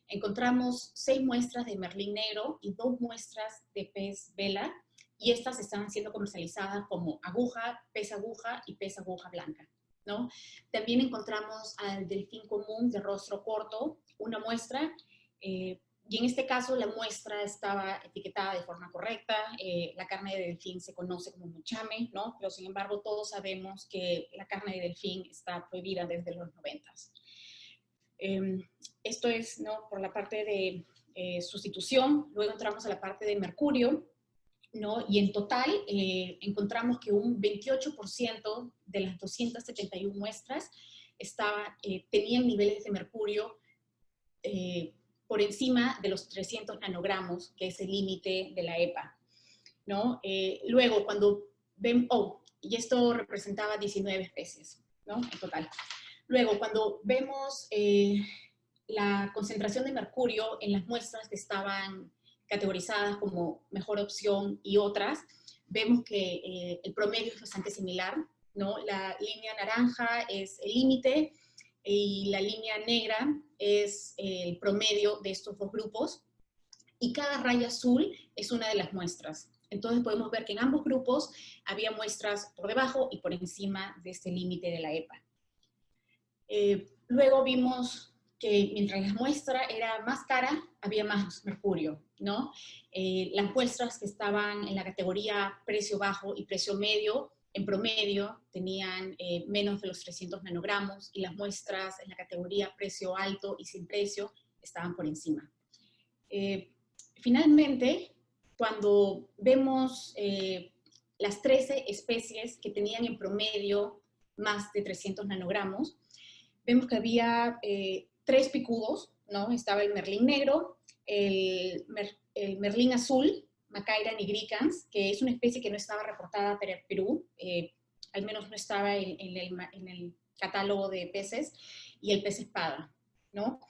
Encontramos 6 muestras de merlín negro y 2 muestras de pez vela, y estas están siendo comercializadas como aguja y pez aguja blanca, ¿no? También encontramos al delfín común de rostro corto, una muestra, y en este caso la muestra estaba etiquetada de forma correcta. La carne de delfín se conoce como muchame, ¿no? Pero sin embargo todos sabemos que la carne de delfín está prohibida desde los 90s. Esto es, ¿no?, por la parte de sustitución. Luego entramos a la parte de mercurio, ¿no? Y en total encontramos que un 28% de las 271 muestras tenían niveles de mercurio por encima de los 300 nanogramos, que es el límite de la EPA, ¿no? Luego, cuando ven, y esto representaba 19 especies, ¿no?, en total. Luego, cuando vemos la concentración de mercurio en las muestras que estaban categorizadas como mejor opción y otras, vemos que el promedio es bastante similar, ¿no? La línea naranja es el límite y la línea negra es el promedio de estos 2 grupos, y cada raya azul es una de las muestras. Entonces podemos ver que en ambos grupos había muestras por debajo y por encima de este límite de la EPA. Luego vimos que mientras la muestra era más cara, había más mercurio, ¿no? Las muestras que estaban en la categoría precio bajo y precio medio en promedio tenían menos de los 300 nanogramos y las muestras en la categoría precio alto y sin precio estaban por encima. Finalmente, cuando vemos las 13 especies que tenían en promedio más de 300 nanogramos, vemos que había 3 picudos, ¿no? Estaba el merlín negro, el merlín azul, Macaira nigricans, que es una especie que no estaba reportada para Perú, al menos no estaba en el catálogo de peces, y el pez espada, ¿no?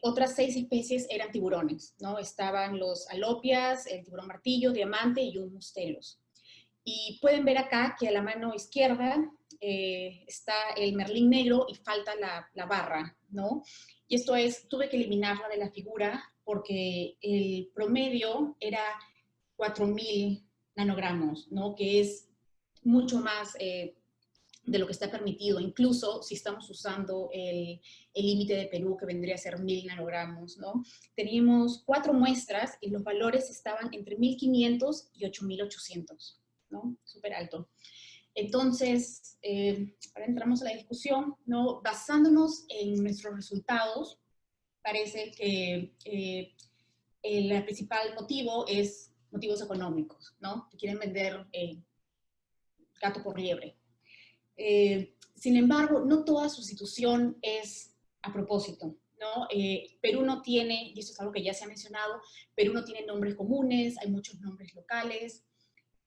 Otras 6 especies eran tiburones, ¿no? Estaban los alopias, el tiburón martillo, diamante y un mustelos. Y pueden ver acá que a la mano izquierda está el merlín negro y falta la barra, ¿no? Y esto es, tuve que eliminarla de la figura porque el promedio era 4.000 nanogramos, ¿no? Que es mucho más de lo que está permitido, incluso si estamos usando el límite de Perú, que vendría a ser 1.000 nanogramos, ¿no? Teníamos 4 muestras y los valores estaban entre 1.500 y 8.800, ¿no? Súper alto. Entonces, ahora entramos a la discusión, ¿no? Basándonos en nuestros resultados, parece que el principal motivo es motivos económicos, ¿no? Te quieren vender gato por liebre. Sin embargo, no toda sustitución es a propósito, ¿no? Perú no tiene, y esto es algo que ya se ha mencionado, Perú no tiene nombres comunes, hay muchos nombres locales,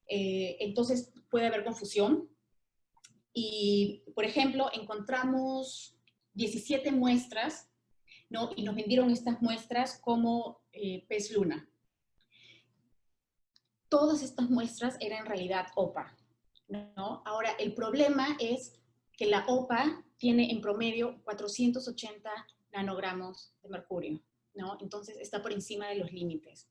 entonces puede haber confusión. Y, por ejemplo, encontramos 17 muestras, ¿no? Y nos vendieron estas muestras como pez luna. Todas estas muestras eran en realidad OPA, ¿no? Ahora, el problema es que la OPA tiene en promedio 480 nanogramos de mercurio, ¿no? Entonces está por encima de los límites.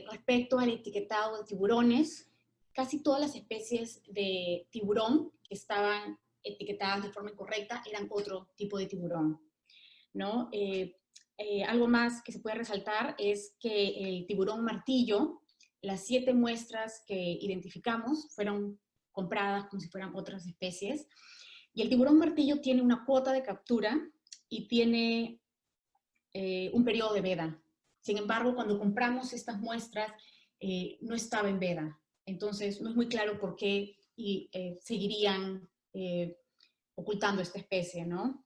Respecto al etiquetado de tiburones, casi todas las especies de tiburón que estaban etiquetadas de forma incorrecta eran otro tipo de tiburón, ¿no? Algo más que se puede resaltar es que el tiburón martillo, las 7 muestras que identificamos fueron compradas como si fueran otras especies, y el tiburón martillo tiene una cuota de captura y tiene un periodo de veda. Sin embargo, cuando compramos estas muestras, no estaba en veda. Entonces, no es muy claro por qué seguirían ocultando esta especie, ¿no?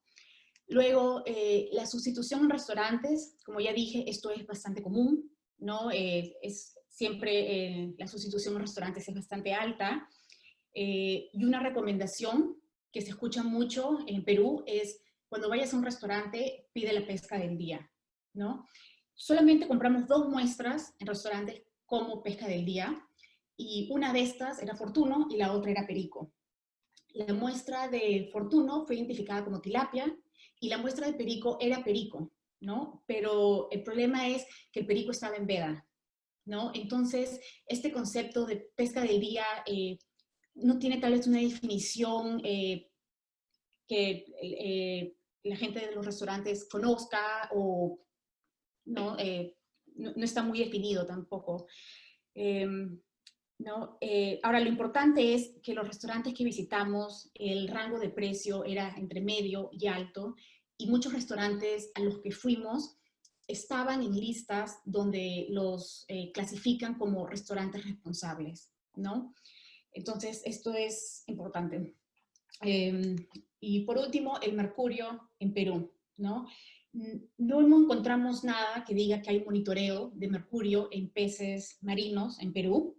Luego, la sustitución en restaurantes, como ya dije, esto es bastante común, ¿no? Siempre la sustitución en restaurantes es bastante alta. Y una recomendación que se escucha mucho en Perú es cuando vayas a un restaurante, pide la pesca del día, ¿no? Solamente compramos 2 muestras en restaurantes como pesca del día, y una de estas era Fortuno y la otra era Perico. La muestra de Fortuno fue identificada como tilapia y la muestra de Perico era Perico, ¿no? Pero el problema es que el Perico estaba en veda, ¿no? Entonces, este concepto de pesca del día no tiene tal vez una definición que la gente de los restaurantes conozca o no, no está muy definido tampoco. ¿No? Ahora, lo importante es que los restaurantes que visitamos, el rango de precio era entre medio y alto, y muchos restaurantes a los que fuimos estaban en listas donde los clasifican como restaurantes responsables, ¿no? Entonces, esto es importante. Y por último, el mercurio en Perú, ¿no? No encontramos nada que diga que hay monitoreo de mercurio en peces marinos en Perú.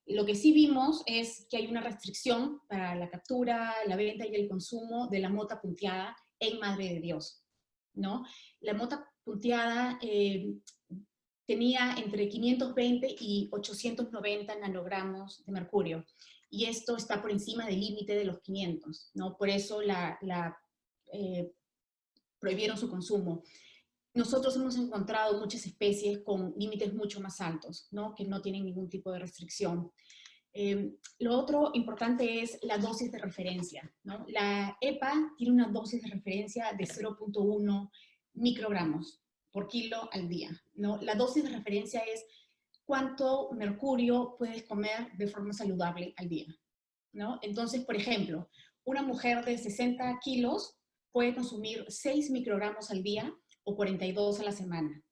Lo que sí vimos es que hay una restricción para la captura, la venta y el consumo de la mota punteada en Madre de Dios, ¿no? La mota punteada tenía entre 520 y 890 nanogramos de mercurio, y esto está por encima del límite de los 500, ¿no? Por eso prohibieron su consumo. Nosotros hemos encontrado muchas especies con límites mucho más altos, ¿no? Que no tienen ningún tipo de restricción. Lo otro importante es la dosis de referencia, ¿no? La EPA tiene una dosis de referencia de 0.1 microgramos por kilo al día, ¿no? La dosis de referencia es cuánto mercurio puedes comer de forma saludable al día, ¿no? Entonces, por ejemplo, una mujer de 60 kilos puede consumir 6 microgramos al día o 42 a la semana.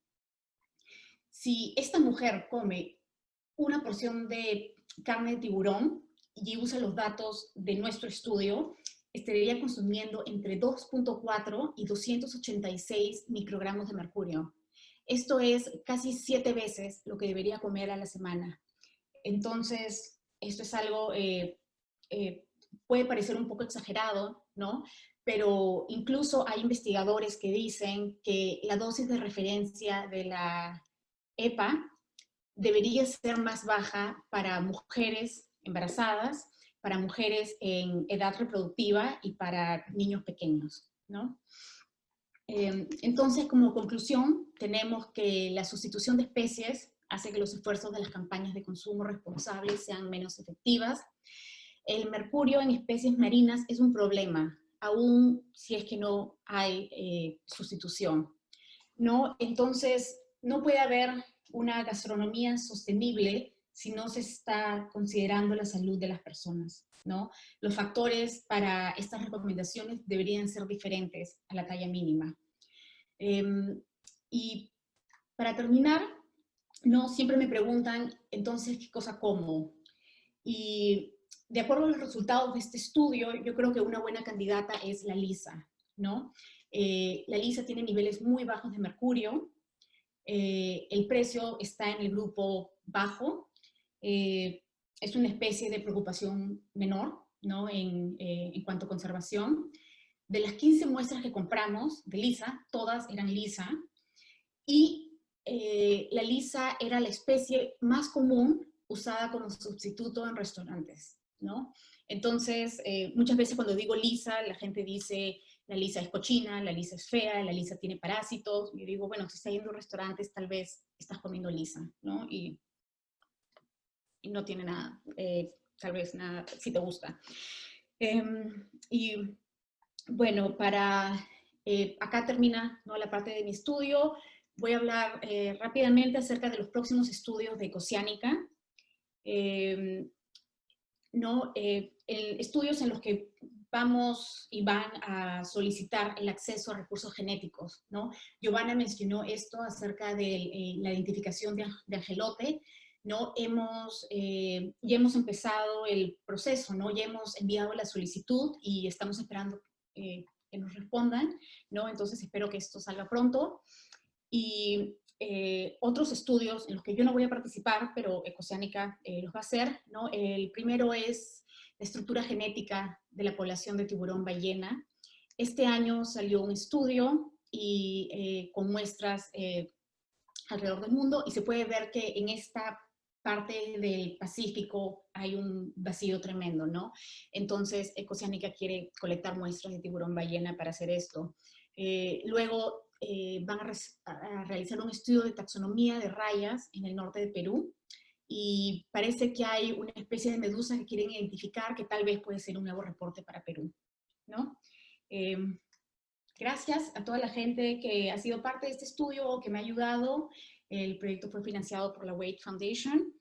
Si esta mujer come una porción de carne de tiburón y usa los datos de nuestro estudio, estaría consumiendo entre 2.4 y 286 microgramos de mercurio. Esto es casi 7 veces lo que debería comer a la semana. Entonces, esto es algo, puede parecer un poco exagerado, ¿no? Pero incluso hay investigadores que dicen que la dosis de referencia de la EPA debería ser más baja para mujeres embarazadas, para mujeres en edad reproductiva y para niños pequeños, ¿no? Entonces, como conclusión, tenemos que la sustitución de especies hace que los esfuerzos de las campañas de consumo responsables sean menos efectivas. El mercurio en especies marinas es un problema, aún si es que no hay sustitución, ¿no? Entonces, no puede haber una gastronomía sostenible si no se está considerando la salud de las personas, ¿no? Los factores para estas recomendaciones deberían ser diferentes a la talla mínima. Y para terminar, no siempre me preguntan, entonces, ¿qué cosa como? Y de acuerdo a los resultados de este estudio, yo creo que una buena candidata es la lisa, ¿no? La lisa tiene niveles muy bajos de mercurio, el precio está en el grupo bajo, es una especie de preocupación menor, ¿no? En cuanto a conservación. De las 15 muestras que compramos de lisa, todas eran lisa, y la lisa era la especie más común usada como sustituto en restaurantes, ¿no? Entonces, muchas veces cuando digo lisa, la gente dice, la lisa es cochina, la lisa es fea, la lisa tiene parásitos. Yo digo, bueno, si estás yendo a restaurantes, tal vez estás comiendo lisa, ¿no? Y no tiene nada, tal vez nada, si te gusta. Y bueno, acá termina, ¿no?, la parte de mi estudio. Voy a hablar rápidamente acerca de los próximos estudios de ecociánica. Estudios en los que vamos y van a solicitar el acceso a recursos genéticos, ¿no? Giovanna mencionó esto acerca de la identificación de angelote, ¿no? Ya hemos empezado el proceso, ¿no? Ya hemos enviado la solicitud y estamos esperando que nos respondan, ¿no? Entonces espero que esto salga pronto. Y otros estudios en los que yo no voy a participar, pero Ecociánica los va a hacer, ¿no? El primero es la estructura genética de la población de tiburón ballena. Este año salió un estudio con muestras alrededor del mundo y se puede ver que en esta parte del Pacífico hay un vacío tremendo, ¿no? Entonces, Ecociánica quiere colectar muestras de tiburón ballena para hacer esto. Luego, van a realizar un estudio de taxonomía de rayas en el norte de Perú y parece que hay una especie de medusa que quieren identificar que tal vez puede ser un nuevo reporte para Perú, ¿no? Gracias a toda la gente que ha sido parte de este estudio o que me ha ayudado. El proyecto fue financiado por la Wade Foundation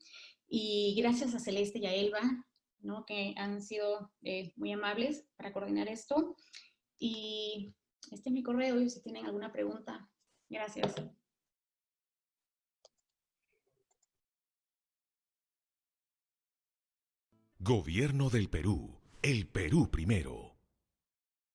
y gracias a Celeste y a Elba, ¿no?, que han sido muy amables para coordinar esto. Y este es mi correo y si tienen alguna pregunta. Gracias. Gobierno del Perú. El Perú primero.